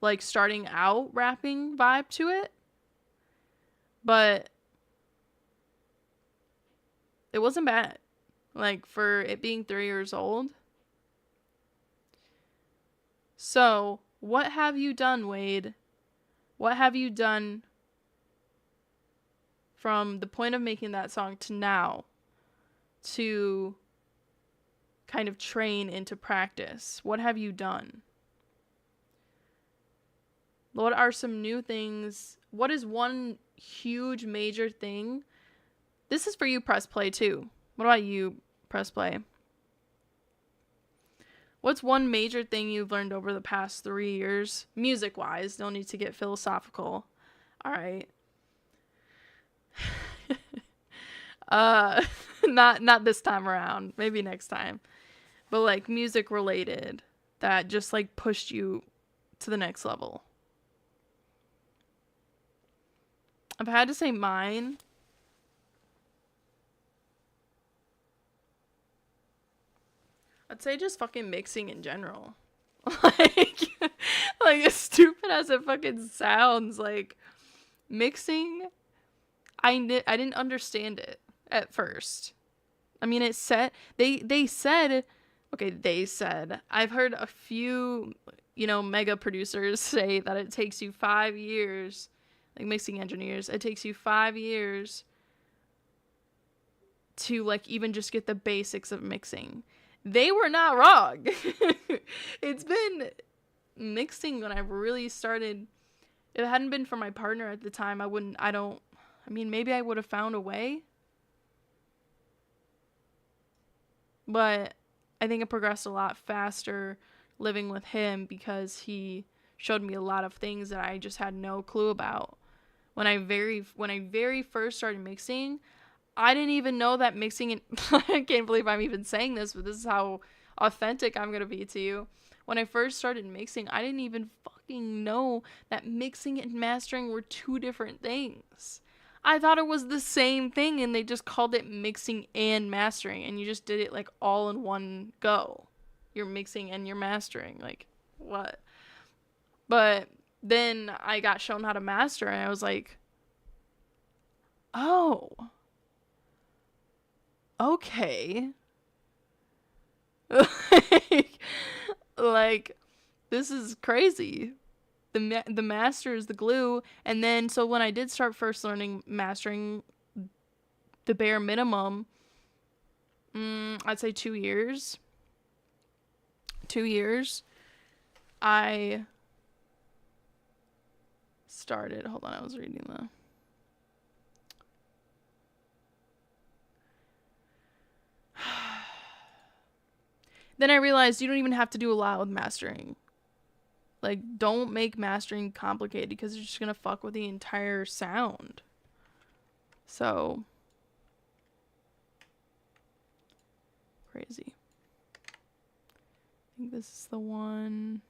like starting out rapping vibe to it, but it wasn't bad. Like for it being 3 years old. So, what have you done, Wade? What have you done from the point of making that song to now to kind of train into practice? What have you done? What are some new things? What is one huge major thing? This is for you, Press Play, too. What about you, Press Play? What's one major thing you've learned over the past 3 years? Music-wise. Don't need to get philosophical. Alright. Not this time around. Maybe next time. But like music related that just like pushed you to the next level. If I had to say mine, I'd say just fucking mixing in general. like as stupid as it fucking sounds, like mixing, I didn't understand it at first. I mean, it said they said, I've heard a few, mega producers say that it takes you 5 years, like mixing engineers, it takes you 5 years to like even just get the basics of mixing. They were not wrong. It's been mixing when I really started. If it hadn't been for my partner at the time, maybe I would have found a way. But I think it progressed a lot faster living with him because he showed me a lot of things that I just had no clue about. When I very first started mixing, I didn't even know that mixing and I can't believe I'm even saying this, but this is how authentic I'm going to be to you. When I first started mixing, I didn't even fucking know that mixing and mastering were two different things. I thought it was the same thing and they just called it mixing and mastering and you just did it like all in one go. You're mixing and you're mastering. Like, what? But then I got shown how to master and I was like, oh, okay. like this is crazy. The master is the glue. And then so when I did start first learning mastering, the bare minimum, I'd say 2 years. 2 years. I started, hold on, I was reading the then I realized you don't even have to do a lot with mastering. Like, don't make mastering complicated because you're just gonna fuck with the entire sound. So, crazy. I think this is the one.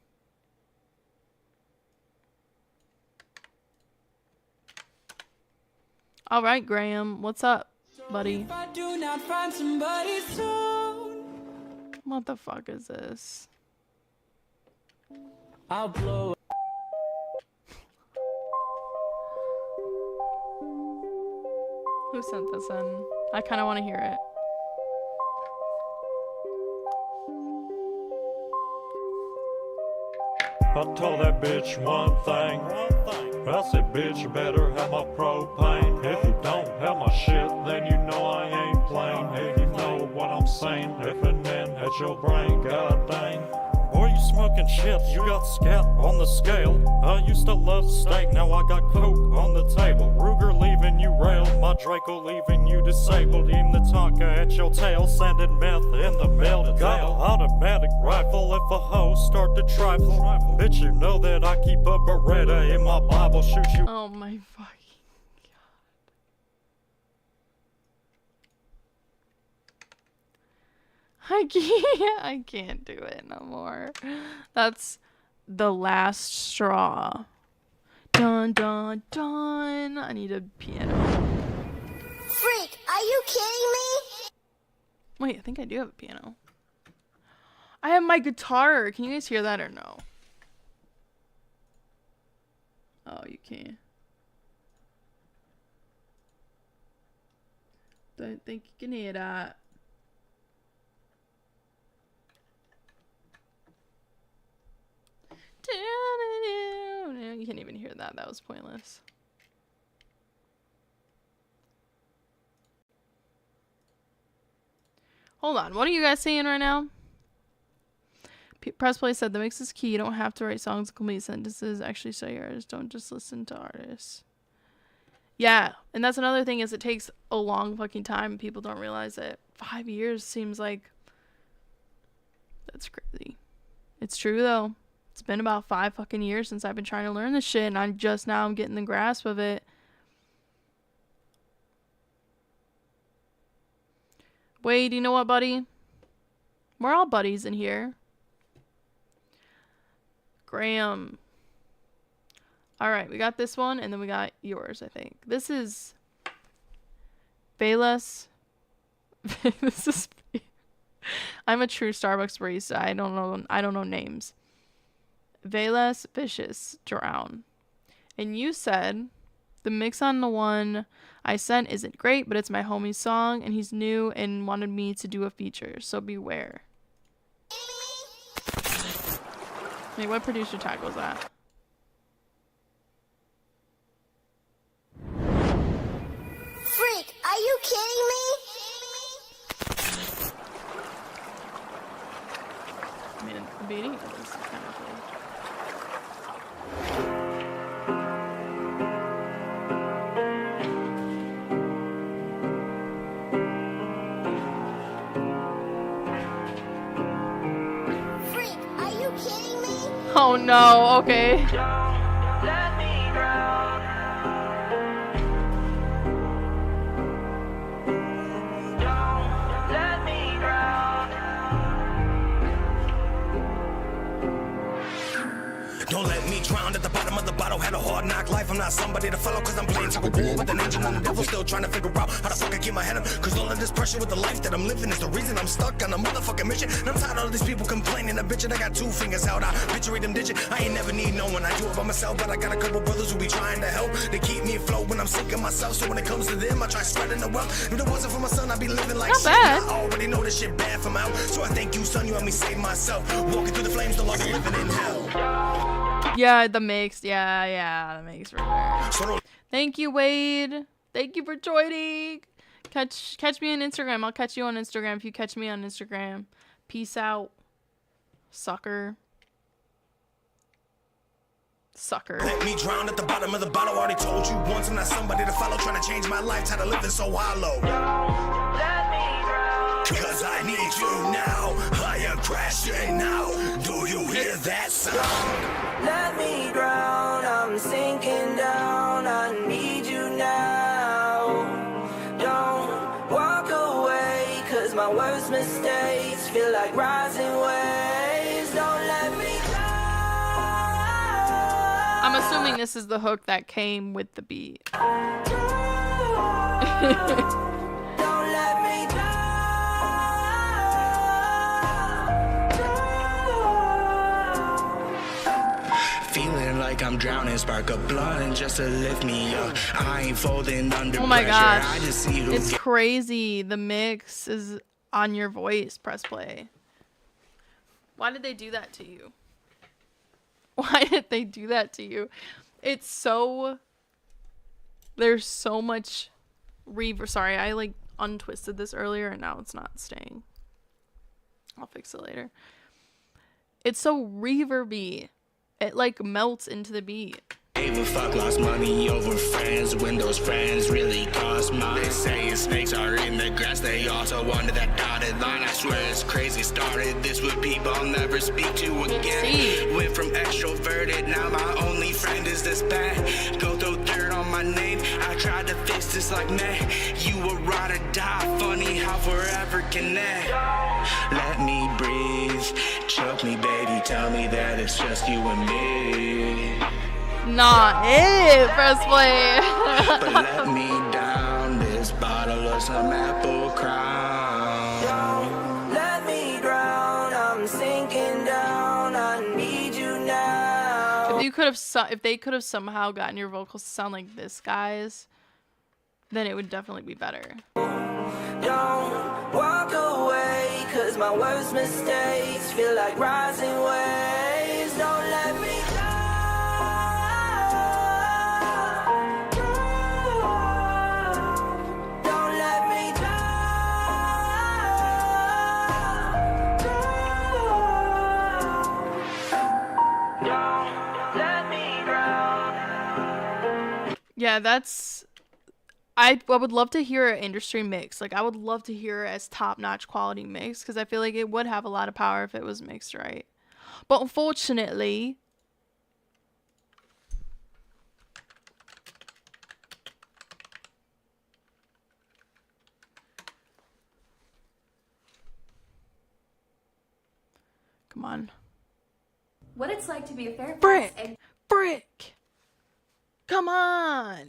All right, Graham, what's up, buddy? If I do not find somebody to What the fuck is this? I'll blow. Who sent this in? I kind of want to hear it. I told that bitch one thing. I said, bitch, you better have my propane. If you don't have my shit, then you know I ain't playing. And you know what I'm saying, effing in at your brain, god dang. Boy, you smoking shit, you got scat on the scale. I used to love steak, now I got coke on the table. Ruger leaving you railed, my Draco leaving you disabled. Aim the Tonka at your tail, sending meth in the mail. Got an automatic rifle if a hoe start to trifle. Bitch, you know that I keep a Beretta in my Bible, shoot you. Oh my fucking god. I can't do it no more. That's the last straw. Dun dun dun. I need a piano. Freak, are you kidding me? Wait, I think I do have a piano. I have my guitar. Can you guys hear that or no? Oh, you can't. Don't think you can hear that. You can't even hear that. That was pointless. Hold on. What are you guys saying right now? Press Play said the mix is key. You don't have to write songs in complete sentences. Actually, say yours. Don't just listen to artists. Yeah, and that's another thing is it takes a long fucking time. People don't realize it. 5 years seems like that's crazy. It's true though. It's been about 5 fucking years since I've been trying to learn this shit, and I'm getting the grasp of it. Wade, you know what, buddy? We're all buddies in here. Graham. Alright, we got this one, and then we got yours, I think. This is Velas. This is I'm a true Starbucks barista. I don't know names. Velas Vicious Drown. And you said the mix on the one I sent isn't great, but it's my homie's song and he's new and wanted me to do a feature, so beware. Wait, what producer tag was that? Freak, are you kidding me? I mean, the beating of this is kind of cool. Oh no, okay. Let me drown. Don't let me drown. Don't let me drown at the bottom of the bottle. Had a hard knock life. I'm not somebody to follow, cause I'm playing tug of war with an angel and the devil. Still trying to figure out how the fuck I keep my head up. Cause all of this pressure with the life that I'm living is the reason I'm stuck on a motherfucking mission. And I'm tired of all these people complaining. A bitchin', I got 2 fingers out. I bitch them digit. I ain't never need no one. I do it by myself, but I got a couple brothers who be trying to help. They keep me afloat when I'm sinking myself. So when it comes to them, I try spreading the wealth. If it wasn't for my son, I'd be living like shit. I already know this shit bad from out. So I thank you, son. You helped me save myself. Walking through the flames, no longer living in hell. Yeah, the mix. Yeah, the mix for sure. Thank you, Wade. Thank you for joining. Catch me on Instagram. I'll catch you on Instagram if you catch me on Instagram. Peace out, sucker. Let me drown at the bottom of the bottle. Already told you once I'm not somebody to follow. Trying to change my life, tired of living so hollow. Let me drown. Cause I need you now. I am crashing now. Do you hear that sound? Let me drown. I'm sinking down. I need you now. Don't walk away. Cause my worst mistakes feel like rising waves. Don't let me drown. I'm assuming this is the hook that came with the beat. Don't let me down. like I'm drowning. Spark a blunt just to lift me up. I ain't folding under Oh my pressure. gosh. I just see who It's crazy. The mix is on your voice. Press play. Why did they do that to you? Why did they do that to you? It's so... There's so much reverb. Sorry, I like untwisted this earlier and now it's not staying. I'll fix it later. It's so reverby. It like melts into the beat. gave a fuck, lost money over friends when those friends really cost mine. They saying snakes are in the grass, they also wanted that dotted line. I swear it's crazy, started this with people I'll never speak to again. Went from extroverted, now my only friend is this bad. Go throw dirt on my name, I tried to fix this like man. You a ride or die, funny how forever connect. Let me breathe, choke me baby, tell me that it's just you and me. Not it, press play. But let me down, this bottle of some apple crown. Don't let me drown, I'm sinking down, I need you now. If they could have somehow gotten your vocals to sound like this, guys, then it would definitely be better. Don't walk away, cause my worst mistakes feel like rising waves. Don't let me down. Don't let me down. Don't let me drown. Yeah, that's... I would love to hear an industry mix. Like, I would love to hear it as top-notch quality mix, because I feel like it would have a lot of power if it was mixed right. But unfortunately... Come on. What it's like to be a Fairfax Brick! Brick! Come on!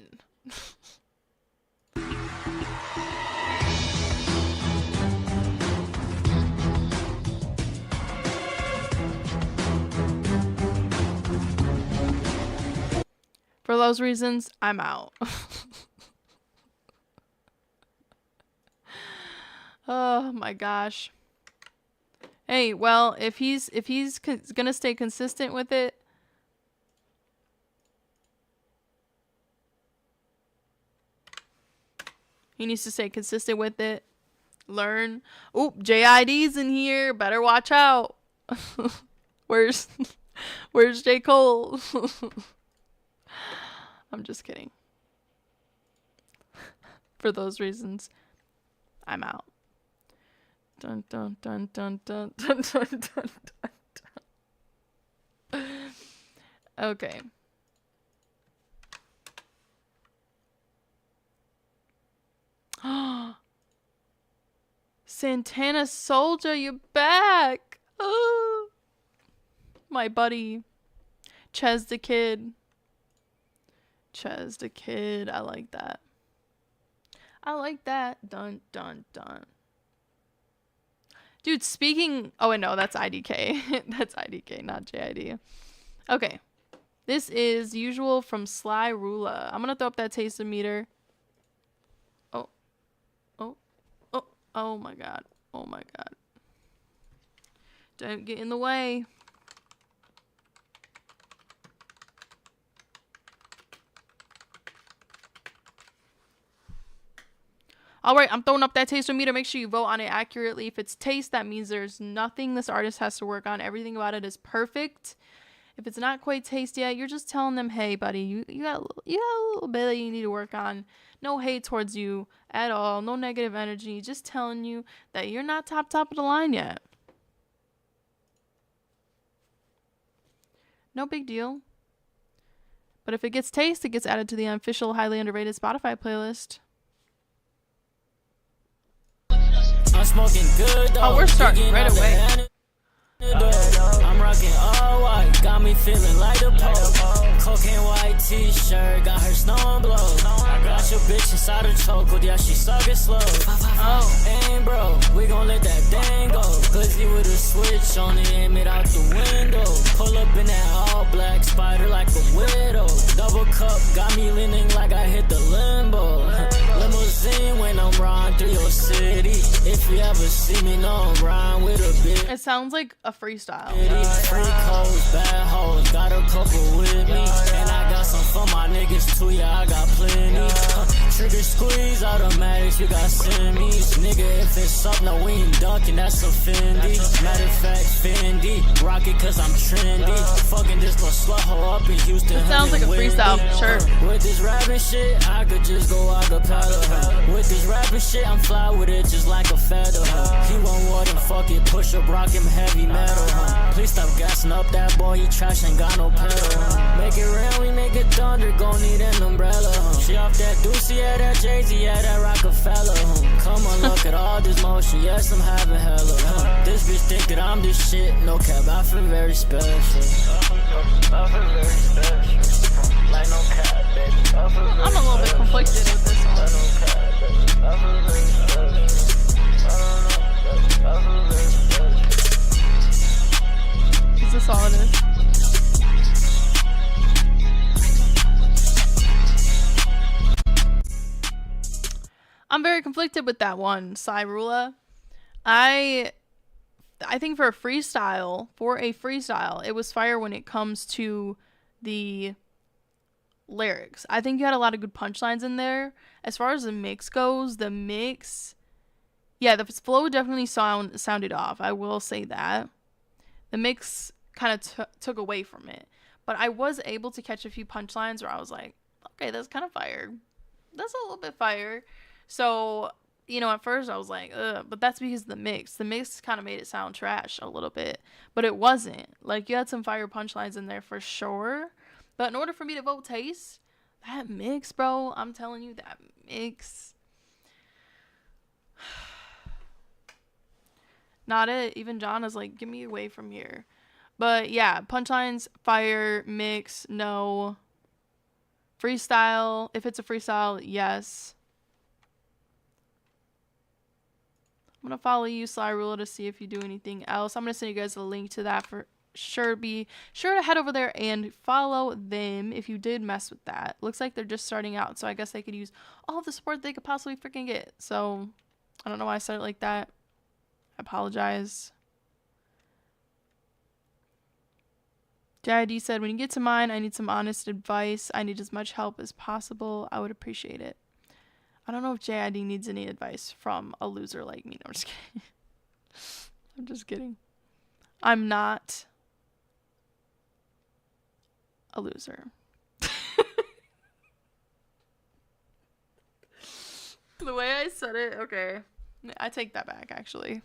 For those reasons, I'm out. Oh my gosh. Hey, well, if he's gonna stay consistent with it, he needs to stay consistent with it. Learn. Oop, JID's in here. Better watch out. Where's J. Cole? I'm just kidding. For those reasons, I'm out. Dun dun dun dun dun dun dun dun dun. Okay. Santana Soldier, you back. Oh. My buddy. Ches the Kid. Ches the Kid. I like that. I like that. Dun dun dun. Dude, speaking... Oh, wait, no, that's IDK. That's IDK, not JID. Okay. This is Usual from Sly Rula. I'm gonna throw up that taster meter. Oh. Oh. Oh. Oh, my God. Oh, my God. Don't get in the way. Alright, I'm throwing up that taster meter. Make sure you vote on it accurately. If it's taste, that means there's nothing this artist has to work on. Everything about it is perfect. If it's not quite taste yet, you're just telling them, hey, buddy, you got a little bit that you need to work on. No hate towards you at all. No negative energy. Just telling you that you're not top of the line yet. No big deal. But if it gets taste, it gets added to the unofficial, highly underrated Spotify playlist. I'm smoking good, oh, we're starting right away. I'm rocking all white, got me feeling like a pole. Cocaine white t-shirt, got her snowing blow. I got your bitch inside her chokehold, yeah, she suck it slow. Oh, ain't bro, we gon' let that thing go. Glizzy with a switch switch on and aim it out the window. Pull up in that all black spider like a widow. Double cup got me leaning like I hit the limbo. Limousine when I'm riding through your city. If you ever see me, know I'm riding with a bitch. It sounds like a freestyle. Freak hoes, bad hoes, got a couple with me. And I got some for my niggas too, yeah, I got plenty. Trigger squeeze, automatics, we got semis. Nigga, if it's up, no, we ain't dunking, that's a Fendi. Matter of fact, Fendi, rock it cause I'm trendy. Fucking this little slut hoe up in Houston. It sounds like a freestyle, sure. With this rapping shit, I could just go acapella. With this rapping shit, I'm fly with it just like a feather. He won't want him, fuck it, push up, rock him heavy metal. Please stop gassing up that boy, he trash, ain't got no pedal. Make it real, we make it thunder, gon' need an umbrella. She off that Deucey, yeah, that Jay-Z, yeah, that Rockefeller. Come on, look at all this motion, yes, I'm having hella. This bitch think that I'm this shit, no cap, I feel very special. I feel very special. Like no cap, baby. I'm a little bit conflicted with this one. I feel very special. I feel very special. Is this all it is? I'm very conflicted with that one, Cyrula. I think for a freestyle, it was fire when it comes to the lyrics. I think you had a lot of good punchlines in there. As far as the mix goes, the flow definitely sounded off. I will say that. The mix kind of took away from it. But I was able to catch a few punchlines where I was like, okay, that's kind of fire. That's a little bit fire. So, you know, at first I was like, ugh, but that's because of the mix. The mix kind of made it sound trash a little bit, but it wasn't. Like, you had some fire punchlines in there for sure. But in order for me to vote taste, that mix, bro, I'm telling you, that mix. Not it. Even John is like, get me away from here. But yeah, punchlines, fire, mix, no. Freestyle, if it's a freestyle, yes. I'm going to follow you, Cyrula, to see if you do anything else. I'm going to send you guys a link to that for sure. Be sure to head over there and follow them if you did mess with that. Looks like they're just starting out, so I guess they could use all of the support they could possibly freaking get. So, I don't know why I said it like that. I apologize. JID said, when you get to mine, I need some honest advice. I need as much help as possible. I would appreciate it. I don't know if JID needs any advice from a loser like me. No, I'm just kidding. I'm just kidding. I'm not a loser. The way I said it, okay. I take that back, actually.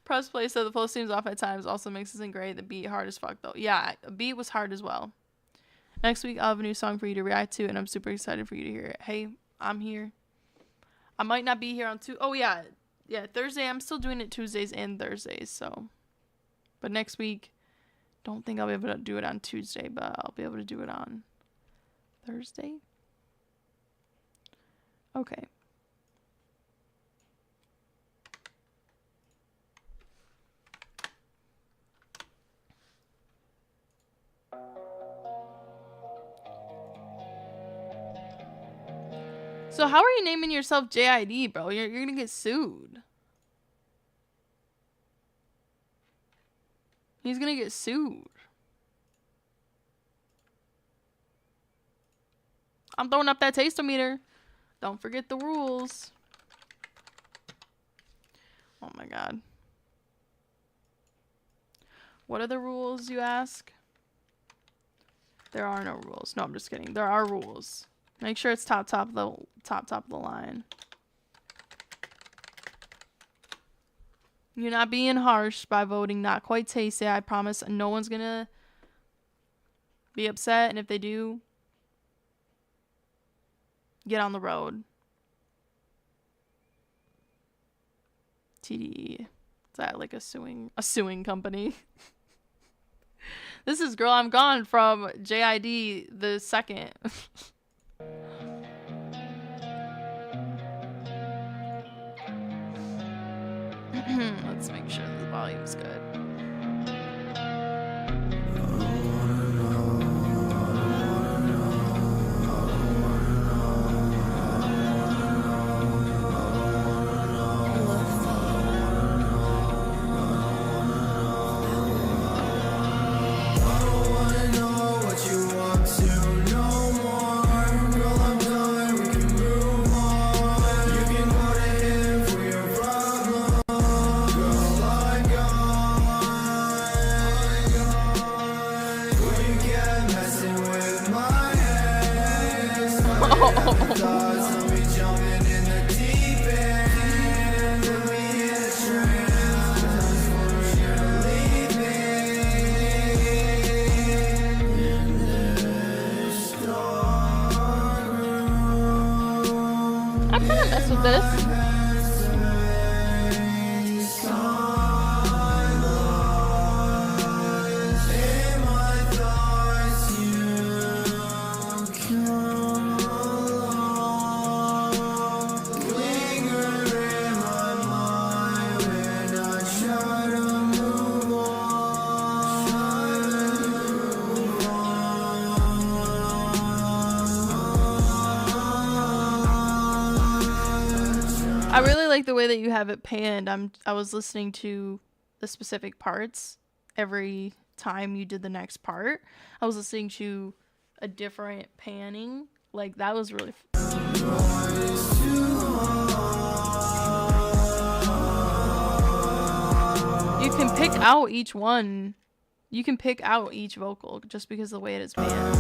Press play said the flow seems off at times. Also mix isn't great. The beat hard as fuck, though. Yeah, the beat was hard as well. Next week, I'll have a new song for you to react to, and I'm super excited for you to hear it. Hey, I'm here. I might not be here on Tuesday. Oh, yeah. Yeah, Thursday. I'm still doing it Tuesdays and Thursdays, so. But next week, don't think I'll be able to do it on Tuesday, but I'll be able to do it on Thursday. Okay. So how are you naming yourself JID, bro? You're gonna get sued. He's gonna get sued. I'm throwing up that taste-o-meter. Don't forget the rules. Oh my god. What are the rules, you ask? There are no rules. No, I'm just kidding. There are rules. Make sure it's top of the line. You're not being harsh by voting not quite tasty. I promise no one's gonna be upset, and if they do, get on the road. TDE. Is that like a suing company? This is Girl I'm Gone from JID the second. Let's make sure the volume's good. I kind of mess with this. I really like the way that you have it panned. I was listening to the specific parts every time you did the next part. I was listening to a different panning. Like that was really You can pick out each one. You can pick out each vocal just because of the way it is panned.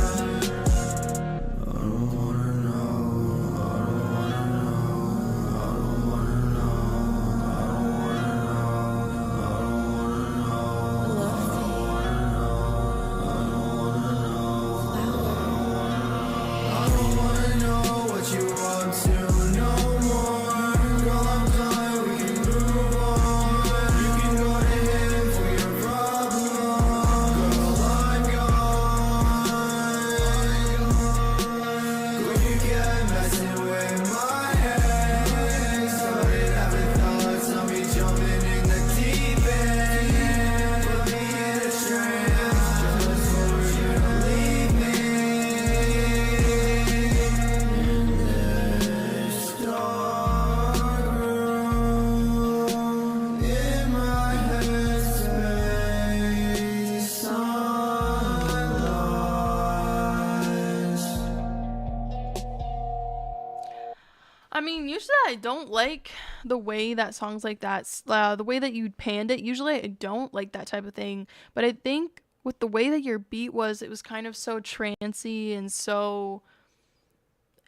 I mean, usually I don't like the way that songs like that, the way that you panned it. Usually I don't like that type of thing. But I think with the way that your beat was, it was kind of so trancy and so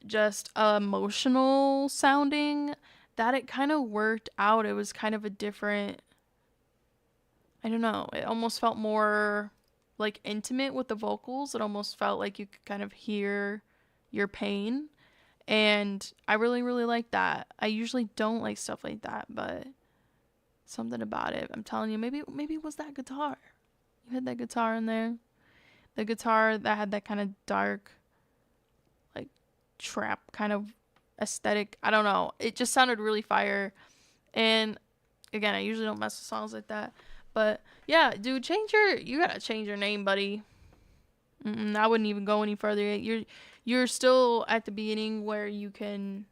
just emotional sounding that it kind of worked out. It was kind of a different, I don't know, it almost felt more like intimate with the vocals. It almost felt like you could kind of hear your pain. And I really, really like that. I usually don't like stuff like that, but something about it. I'm telling you, maybe it was that guitar. You had that guitar in there. The guitar that had that kind of dark, like, trap kind of aesthetic. I don't know. It just sounded really fire. And, again, I usually don't mess with songs like that. But, yeah, dude, you gotta change your name, buddy. I wouldn't even go any further. You're still at the beginning where you can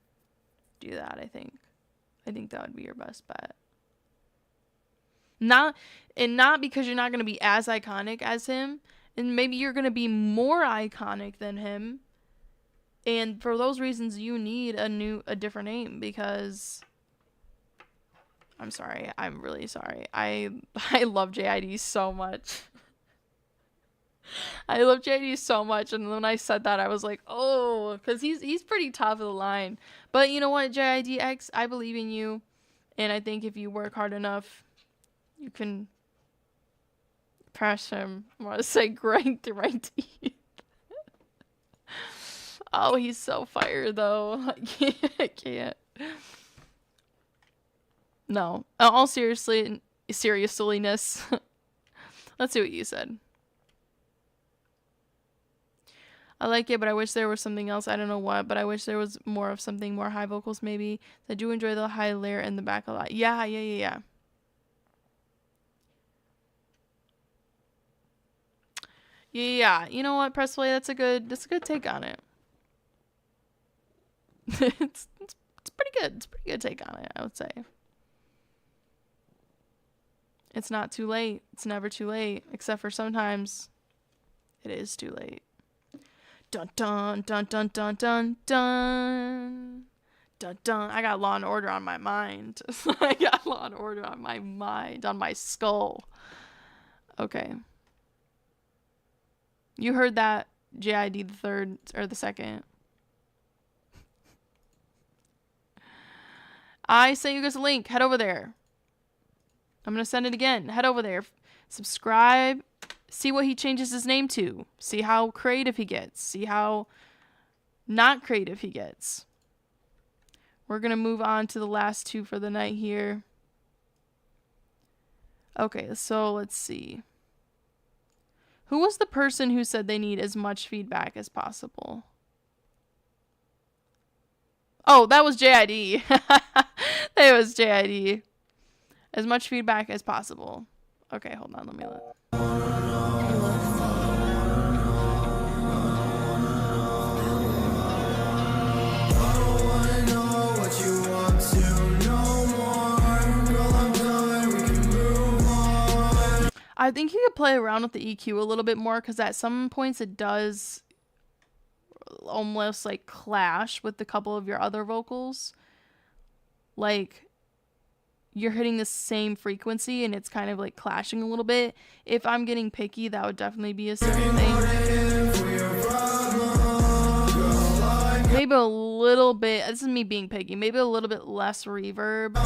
do that, I think. I think that would be your best bet. Not because you're not going to be as iconic as him, and maybe you're going to be more iconic than him. And for those reasons, you need a different name, because I'm sorry. I'm really sorry. I love JID so much. I love JID so much, and when I said that, I was like, oh, because he's pretty top of the line. But you know what, JIDX, I believe in you, and I think if you work hard enough, you can press him. I want to say grind the right teeth. Oh, he's so fire, though. I can't. No. All seriousness. Let's see what you said. I like it, but I wish there was something else. I don't know what, but I wish there was more of something, more high vocals maybe. I do enjoy the high layer in the back a lot. Yeah. Yeah, you know what, Press Play, that's a good take on it. it's pretty good. It's a pretty good take on it, I would say. It's not too late. It's never too late, except for sometimes it is too late. Dun dun dun dun dun dun dun. Dun dun. I got Law and Order on my mind. I got Law and Order on my mind, on my skull. Okay. You heard that, JID the third or the second. I sent you guys a link. Head over there. I'm going to send it again. Head over there. Subscribe. See what he changes his name to. See how creative he gets. See how not creative he gets. We're going to move on to the last two for the night here. Okay, so let's see. Who was the person who said they need as much feedback as possible? Oh, that was JID. That was JID. As much feedback as possible. Okay, hold on. Let me look. I think you could play around with the EQ a little bit more, because at some points it does almost like clash with a couple of your other vocals. Like, you're hitting the same frequency and it's kind of like clashing a little bit. If I'm getting picky, that would definitely be a certain thing. Maybe a little bit, this is me being picky, maybe a little bit less reverb.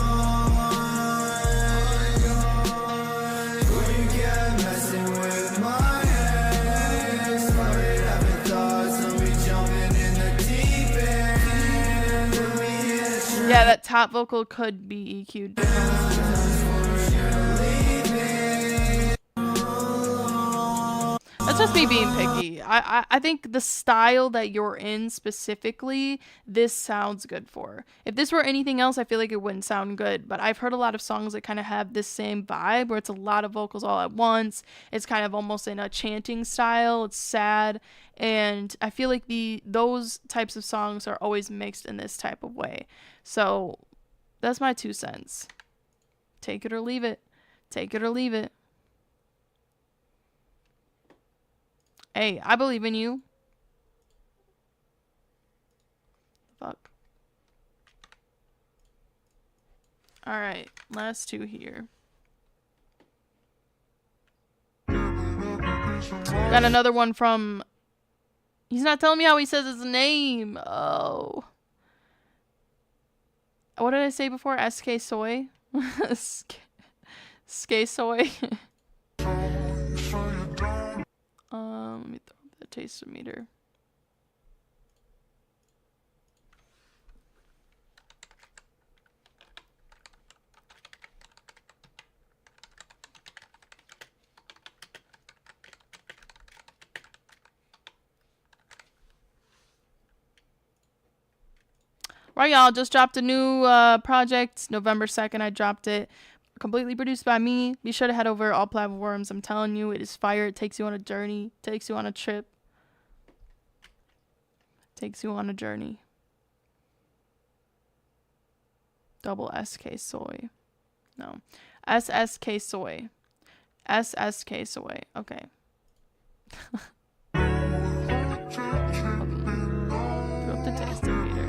Yeah, that top vocal could be EQ'd. That's just me being picky. I think the style that you're in specifically, this sounds good for. If this were anything else, I feel like it wouldn't sound good. But I've heard a lot of songs that kind of have this same vibe, where it's a lot of vocals all at once. It's kind of almost in a chanting style. It's sad. And I feel like those types of songs are always mixed in this type of way. So that's my 2 cents. Take it or leave it. Take it or leave it. Hey, I believe in you. Fuck. Alright, last two here. Got another one from... He's not telling me how he says his name. Oh. What did I say before? SK Soy? SK Soy? Let me throw up the taster meter. Right, y'all, just dropped a new project. November 2nd, I dropped it. Completely produced by me. Be sure to head over all platforms. I'm telling you, it is fire. It takes you on a journey. Takes you on a trip. Takes you on a journey. Double SK Soy. No. SSK Soy. SSK Soy. Okay. Put up the taster meter.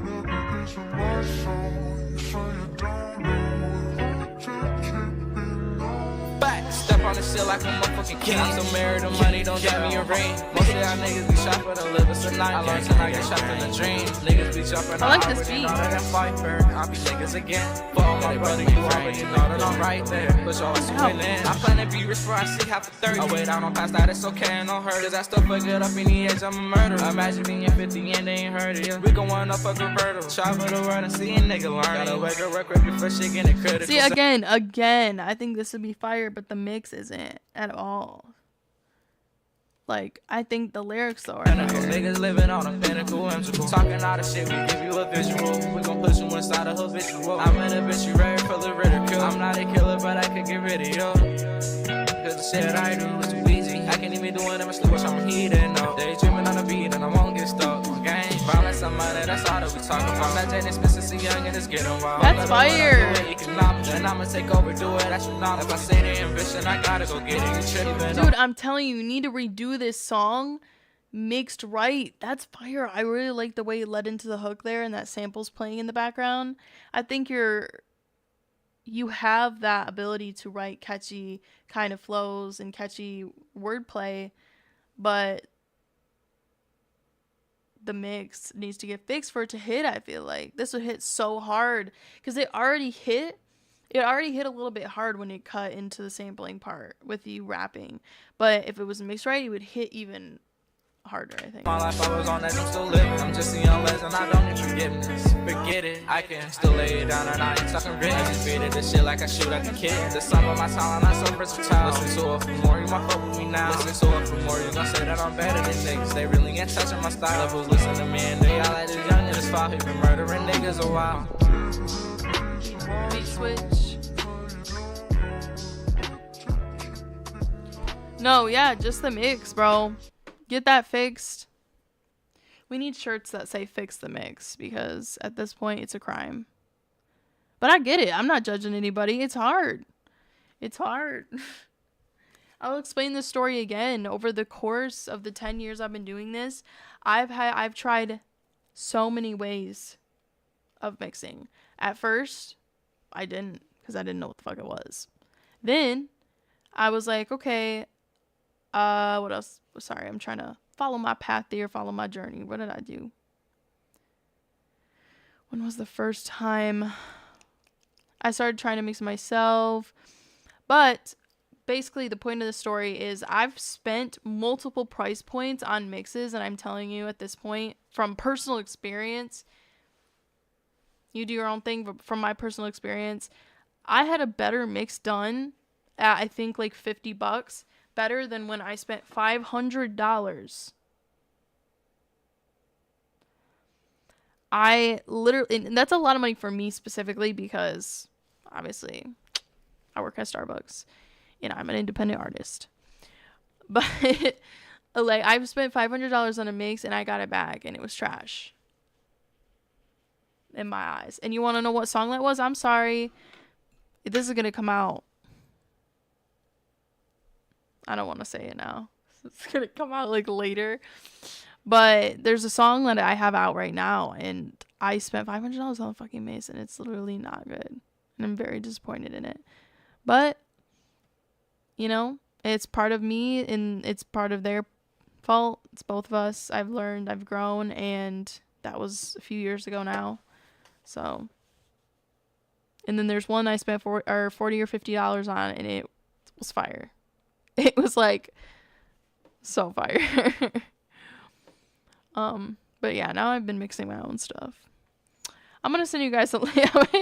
Step on the shit like a motherfucking king. I'm so married to money, don't get me a ring. Most of y'all niggas be shot for the liver tonight. I learned tonight, get shot in the dream. Niggas be jumping I like this beat. that fight for I'll be niggas again. For all my brother, you already know that I'm right there. Push all the winning. I plan to be rich before I see half a 30. I wait out on past that, it's okay and don't hurt. Cause I still fuck it up in the edge, I'm a murderer. Imagine being 50 and they ain't heard of you. We gon' wind up a convertible. Travel the world and see a nigga learn. Gotta wake up real quick before shit getting critical. See, again, I think this would be fire, but the mix isn't at all. Like, I think the lyrics though are niggas living on a pinnacle, whimsical. Talking all the shit, we give you a visual. We gon' push you inside a habitual. I'm in a bitch, you ready for the ridicule. I'm not a killer, but I could get rid of you. Cause the shit I do is too easy. I can't even do it, I'm asleep, wish I'm heating up. Daydreaming on the beat and I won't get stuck. Gang, violence and money, that's all that we talk about. Imagine it's Mr. So young and it's getting wild. That's fire. Then I'ma take over, do it, that's not. If I say the ambition, I gotta go get it. Dude, I'm telling you, you need to redo this song mixed right. That's fire. I really like the way it led into the hook there and that sample's playing in the background. I think you have that ability to write catchy kind of flows and catchy wordplay, but the mix needs to get fixed for it to hit. I feel like this would hit so hard because it already hit a little bit hard when it cut into the sampling part with you rapping, but if it was mixed right, it would hit even harder, I think. My life I was on that, I'm still living. I'm just a young legend, I don't need forgiveness. Forget it, I can still lay it down and I ain't talking written. I just beat it, this shit like I shoot at the kid. The sum of my talent, I'm so versatile. Listen to it for more, you might fuck with me now. Listen to it for more, you gon' say that I'm better than niggas. They really ain't touching my style. Levels listen to me and they all like this young and this foul. He been murdering niggas a while. Beat switch. No, yeah, just the mix, bro. Get that fixed. We need shirts that say fix the mix because at this point it's a crime. But I get it. I'm not judging anybody. It's hard. It's hard. I'll explain this story again. Over the course of the 10 years I've been doing this, I've tried so many ways of mixing. At first, I didn't because I didn't know what the fuck it was. Then I was like, okay, what else? Sorry, I'm trying to follow my path there, follow my journey. What did I do? When was the first time I started trying to mix myself? But basically the point of the story is I've spent multiple price points on mixes, and I'm telling you at this point from personal experience, you do your own thing, but from my personal experience, I had a better mix done at I think like $50, better than when I spent $500. I literally, and that's a lot of money for me specifically because obviously I work at Starbucks and I'm an independent artist. But like I've spent $500 on a mix and I got it back and it was trash in my eyes. And you want to know what song that was? I'm sorry. This is going to come out. I don't want to say it now. It's going to come out like later. But there's a song that I have out right now, and I spent $500 on a fucking mix, and it's literally not good. And I'm very disappointed in it. But, you know, it's part of me, and it's part of their fault. It's both of us. I've learned, I've grown, and that was a few years ago now. So, and then there's one I spent $40 or $50 on, and it was fire. It was like so fire. But yeah, now I've been mixing my own stuff. I'm gonna send you guys a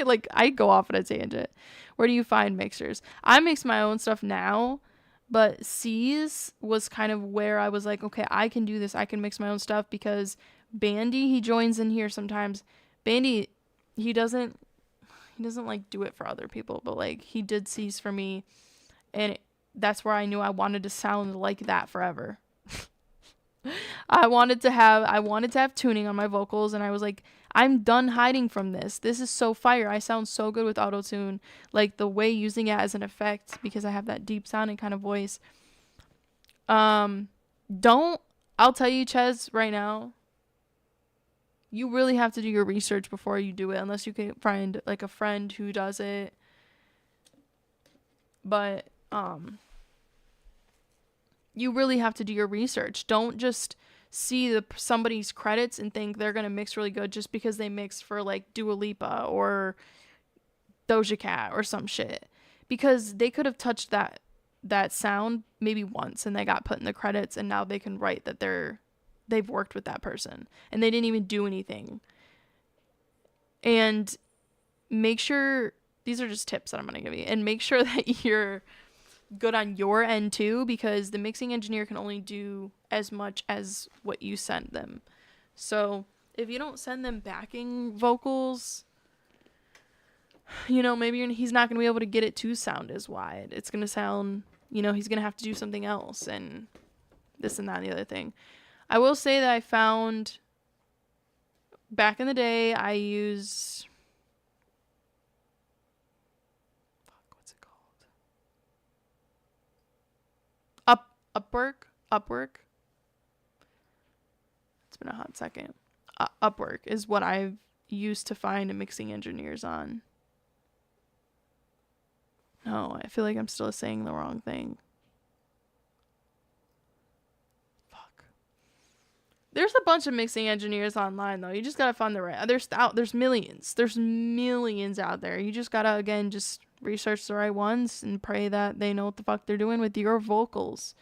like I go off on a tangent. Where do you find mixers? I mix my own stuff now, but C's was kind of where I was like, okay, I can do this. I can mix my own stuff because Bandy, he joins in here sometimes. Bandy, he doesn't like do it for other people, but like he did C's for me, and that's where I knew I wanted to sound like that forever. I wanted to have tuning on my vocals, and I was like, I'm done hiding from this. This is so fire. I sound so good with auto-tune. Like the way using it as an effect, because I have that deep sounding kind of voice. I'll tell you, Ches, right now, you really have to do your research before you do it, unless you can find like a friend who does it. But you really have to do your research. Don't just see somebody's credits and think they're gonna mix really good just because they mixed for like Dua Lipa or Doja Cat or some shit, because they could have touched that sound maybe once and they got put in the credits, and now they can write that they've worked with that person and they didn't even do anything. And make sure, these are just tips that I'm gonna give you, and make sure that you're good on your end too, because the mixing engineer can only do as much as what you send them. So if you don't send them backing vocals, you know, maybe he's not going to be able to get it to sound as wide. It's going to sound you know, he's going to have to do something else and this and that and the other thing. I will say that I found back in the day, I used, what's it called? Upwork. It's been a hot second. Upwork is what I've used to find mixing engineers on. No, I feel like I'm still saying the wrong thing. Fuck. There's a bunch of mixing engineers online, though. You just gotta find the right. There's millions. There's millions out there. You just gotta, again, just research the right ones and pray that they know what the fuck they're doing with your vocals.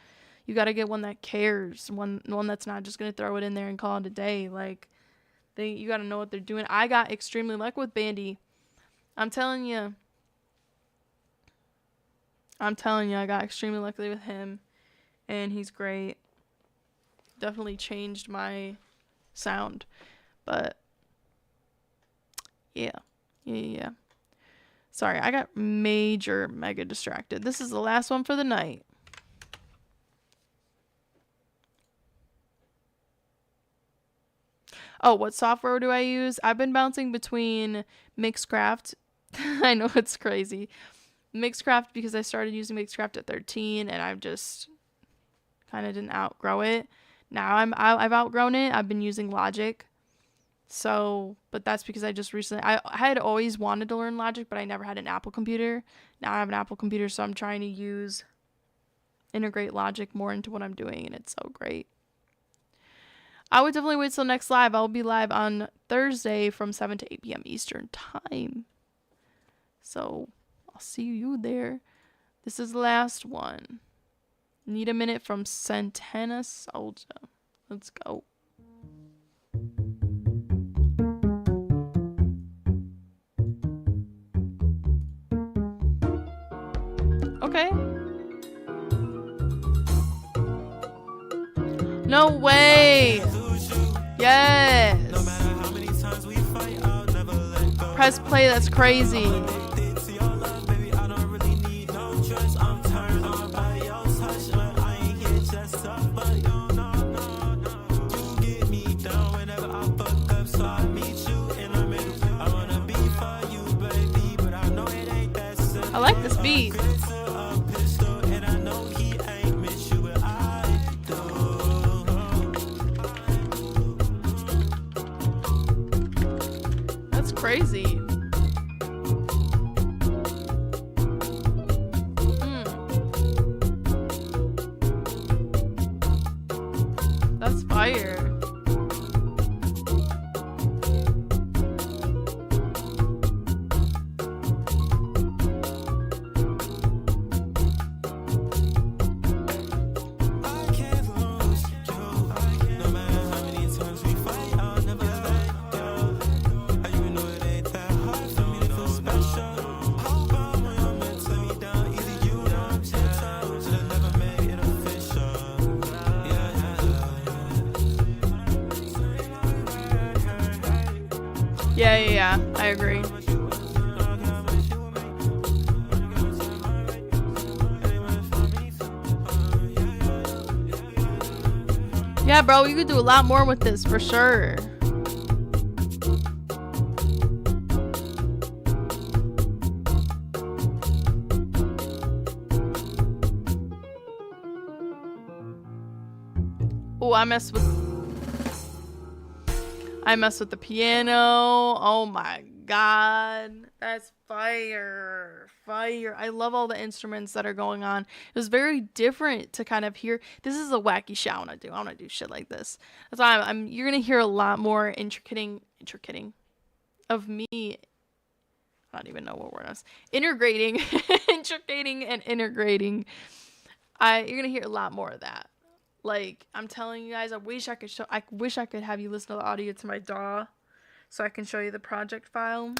You gotta get one that cares. One that's not just gonna throw it in there and call it a day. Like, you gotta know what they're doing. I got extremely lucky with Bandy. I'm telling you, I got extremely lucky with him, and he's great. Definitely changed my sound, but yeah. Sorry, I got mega distracted. This is the last one for the night. Oh, what software do I use? I've been bouncing between Mixcraft. I know it's crazy. Mixcraft, because I started using Mixcraft at 13 and I've just kind of didn't outgrow it. Now I've outgrown it. I've been using Logic. So, but that's because I just recently, I had always wanted to learn Logic, but I never had an Apple computer. Now I have an Apple computer, so I'm trying to integrate Logic more into what I'm doing, and it's so great. I would definitely wait till next live. I'll be live on Thursday from 7 to 8 p.m. Eastern time. So, I'll see you there. This is the last one. Need a Minute from Santana Soldier. Let's go. Okay. No way. Yes. Press play, that's crazy. I like this beat. That's crazy. That's fire. Yeah, I agree. Yeah, bro, you could do a lot more with this for sure. Oh, I messed with the piano. Oh my god. That's fire. Fire. I love all the instruments that are going on. It was very different to kind of hear. This is a wacky shit I want to do. I want to do shit like this. That's why you're going to hear a lot more intricating of me. I don't even know what word I was. Integrating. Intricating and integrating. You're going to hear a lot more of that. Like, I'm telling you guys, I wish I could have you listen to the audio to my DAW so I can show you the project file.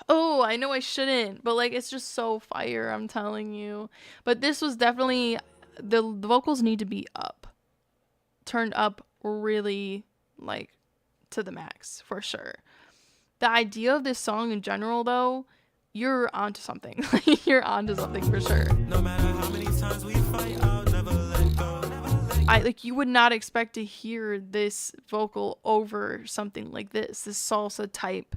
Oh, I know I shouldn't, but like, it's just so fire, I'm telling you. But this was definitely, the vocals need to be up. Turned up really, like, to the max, for sure. the idea of this song in general, though, you're onto something. You're onto something for sure. No matter how many times we fight, I'll never let go. You would not expect to hear this vocal over something like this salsa type.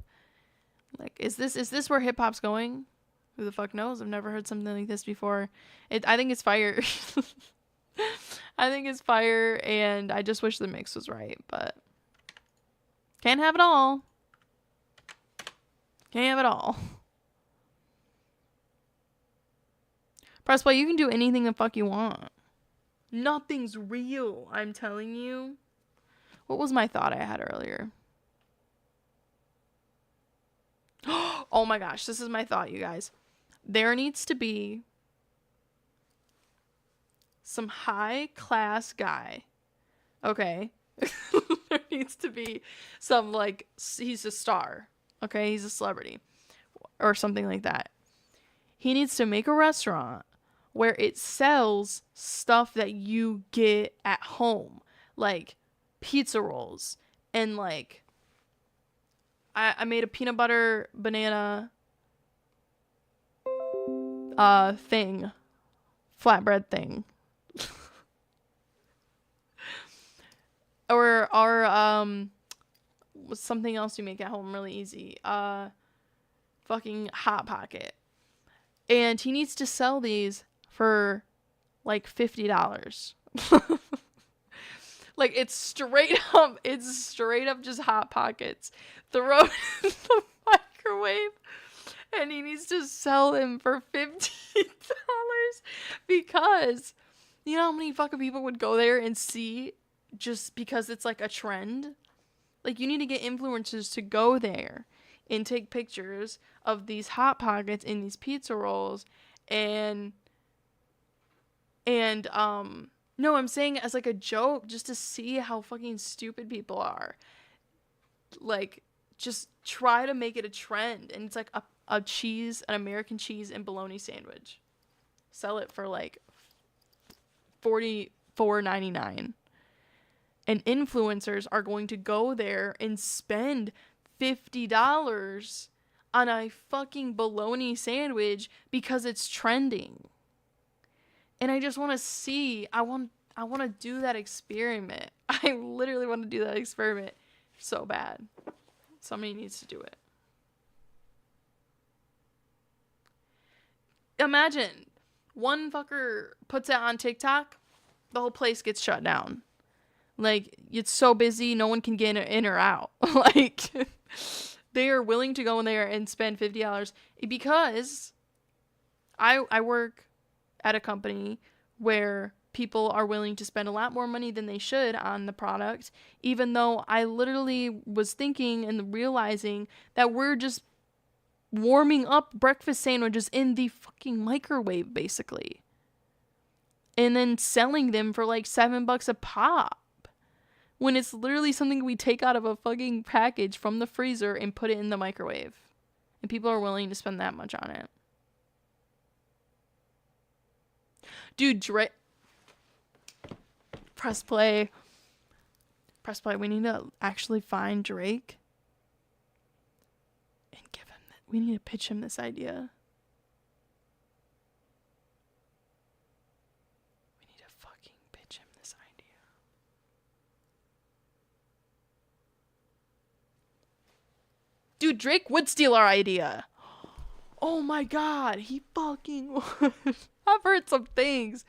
Like, is this where hip hop's going? Who the fuck knows? I've never heard something like this before. I think it's fire. I think it's fire, and I just wish the mix was right, but can't have it all. Can't have it all. Press play, you can do anything the fuck you want. Nothing's real, I'm telling you. What was my thought I had earlier? Oh my gosh, this is my thought, you guys. There needs to be some high class guy. Okay. There needs to be some, like, he's a star. Okay, he's a celebrity. Or something like that. He needs to make a restaurant where it sells stuff that you get at home. Like pizza rolls. And like, I made a peanut butter banana thing. Flatbread thing. or something else you make at home really easy. Fucking Hot Pocket. And he needs to sell these for like $50. Like, it's straight up just Hot Pockets. Throw it in the microwave. And he needs to sell them for $50. Because, you know how many fucking people would go there and see just because it's like a trend? Like, you need to get influencers to go there and take pictures of these Hot Pockets in these pizza rolls. No, I'm saying it as like a joke just to see how fucking stupid people are. Like, just try to make it a trend. And it's like an American cheese and bologna sandwich. Sell it for like $44.99. And influencers are going to go there and spend $50 on a fucking bologna sandwich because it's trending. And I just want to see, I want to do that experiment. I literally want to do that experiment so bad. Somebody needs to do it. Imagine one fucker puts it on TikTok, the whole place gets shut down. Like, it's so busy, no one can get in or out. Like, they are willing to go in there and spend $50 because I work at a company where people are willing to spend a lot more money than they should on the product, even though I literally was thinking and realizing that we're just warming up breakfast sandwiches in the fucking microwave, basically. And then selling them for like $7 a pop. When it's literally something we take out of a fucking package from the freezer and put it in the microwave. And people are willing to spend that much on it. Dude, Drake. Press play. Press play. We need to actually find Drake. And give him that. We need to pitch him this idea. We need to fucking pitch him this idea. Dude, Drake would steal our idea. Oh my god, he fucking would. I've heard some things.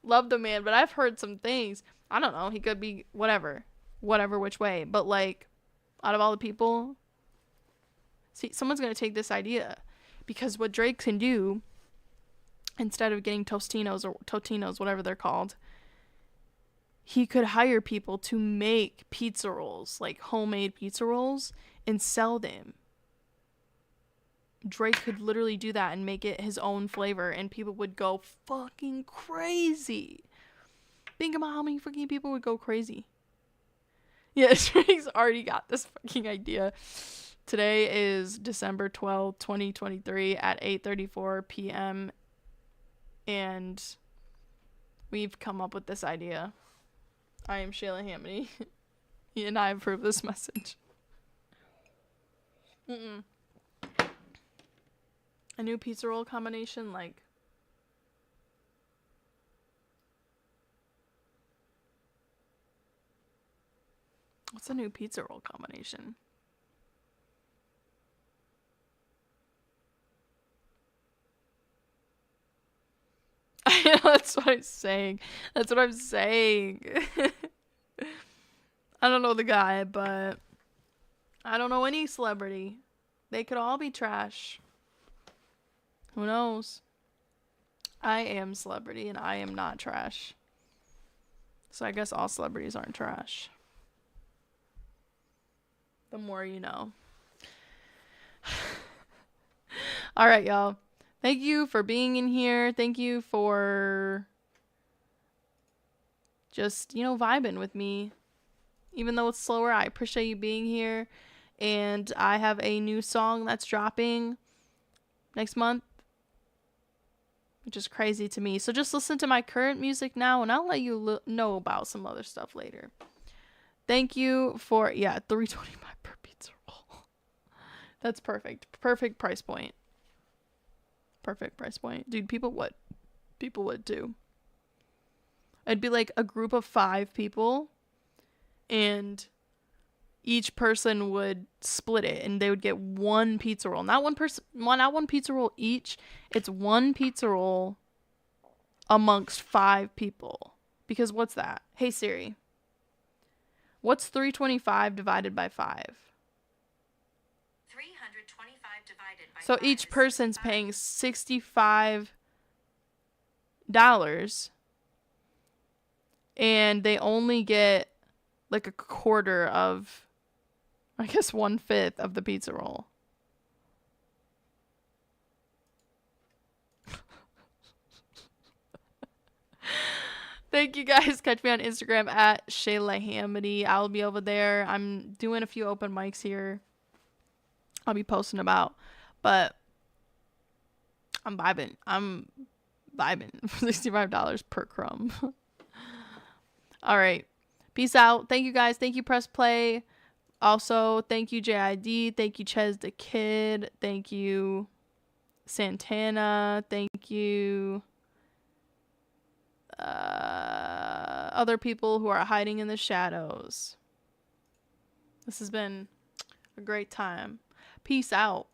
Love the man, but I've heard some things. I don't know, he could be whatever which way. But like, out of all the people, see, someone's gonna take this idea. Because what Drake can do, instead of getting Tostinos or Totinos, whatever they're called, he could hire people to make pizza rolls, like homemade pizza rolls, and sell them. Drake could literally do that and make it his own flavor, and people would go fucking crazy. Think about how many fucking people would go crazy. Yeah, Drake's already got this fucking idea. Today is December 12th, 2023 at 8:34 p.m. And we've come up with this idea. I am Shayla-hamady, and I approve this message. Mm-mm. A new pizza roll combination, like... What's a new pizza roll combination? That's what I'm saying. That's what I'm saying. I don't know the guy, but I don't know any celebrity. They could all be trash. Who knows? I am celebrity and I am not trash. So I guess all celebrities aren't trash. The more you know. All right, y'all. Thank you for being in here. Thank you for just, you know, vibing with me. Even though it's slower, I appreciate you being here. And I have a new song that's dropping next month, which is crazy to me. So just listen to my current music now, and I'll let you know about some other stuff later. Thank you for, yeah, $3.25 per pizza roll. That's perfect. Perfect price point. Perfect price point. Dude, people would too. It'd be like a group of 5 people, and each person would split it, and they would get one pizza roll. Not one pizza roll each. It's one pizza roll amongst 5 people. Because what's that? Hey Siri. What's 325 divided by 5? 325 divided by 5. So each person's paying $65. And they only get like a quarter of, I guess 1/5 of the pizza roll. Thank you guys. Catch me on Instagram at shayla-hamady. I'll be over there. I'm doing a few open mics here. I'll be posting about, but I'm vibing. $65 per crumb. All right. Peace out. Thank you guys. Thank you, Press Play. Also, thank you, JID. Thank you, Ches the Kid. Thank you, Santana. Thank you, other people who are hiding in the shadows. This has been a great time. Peace out.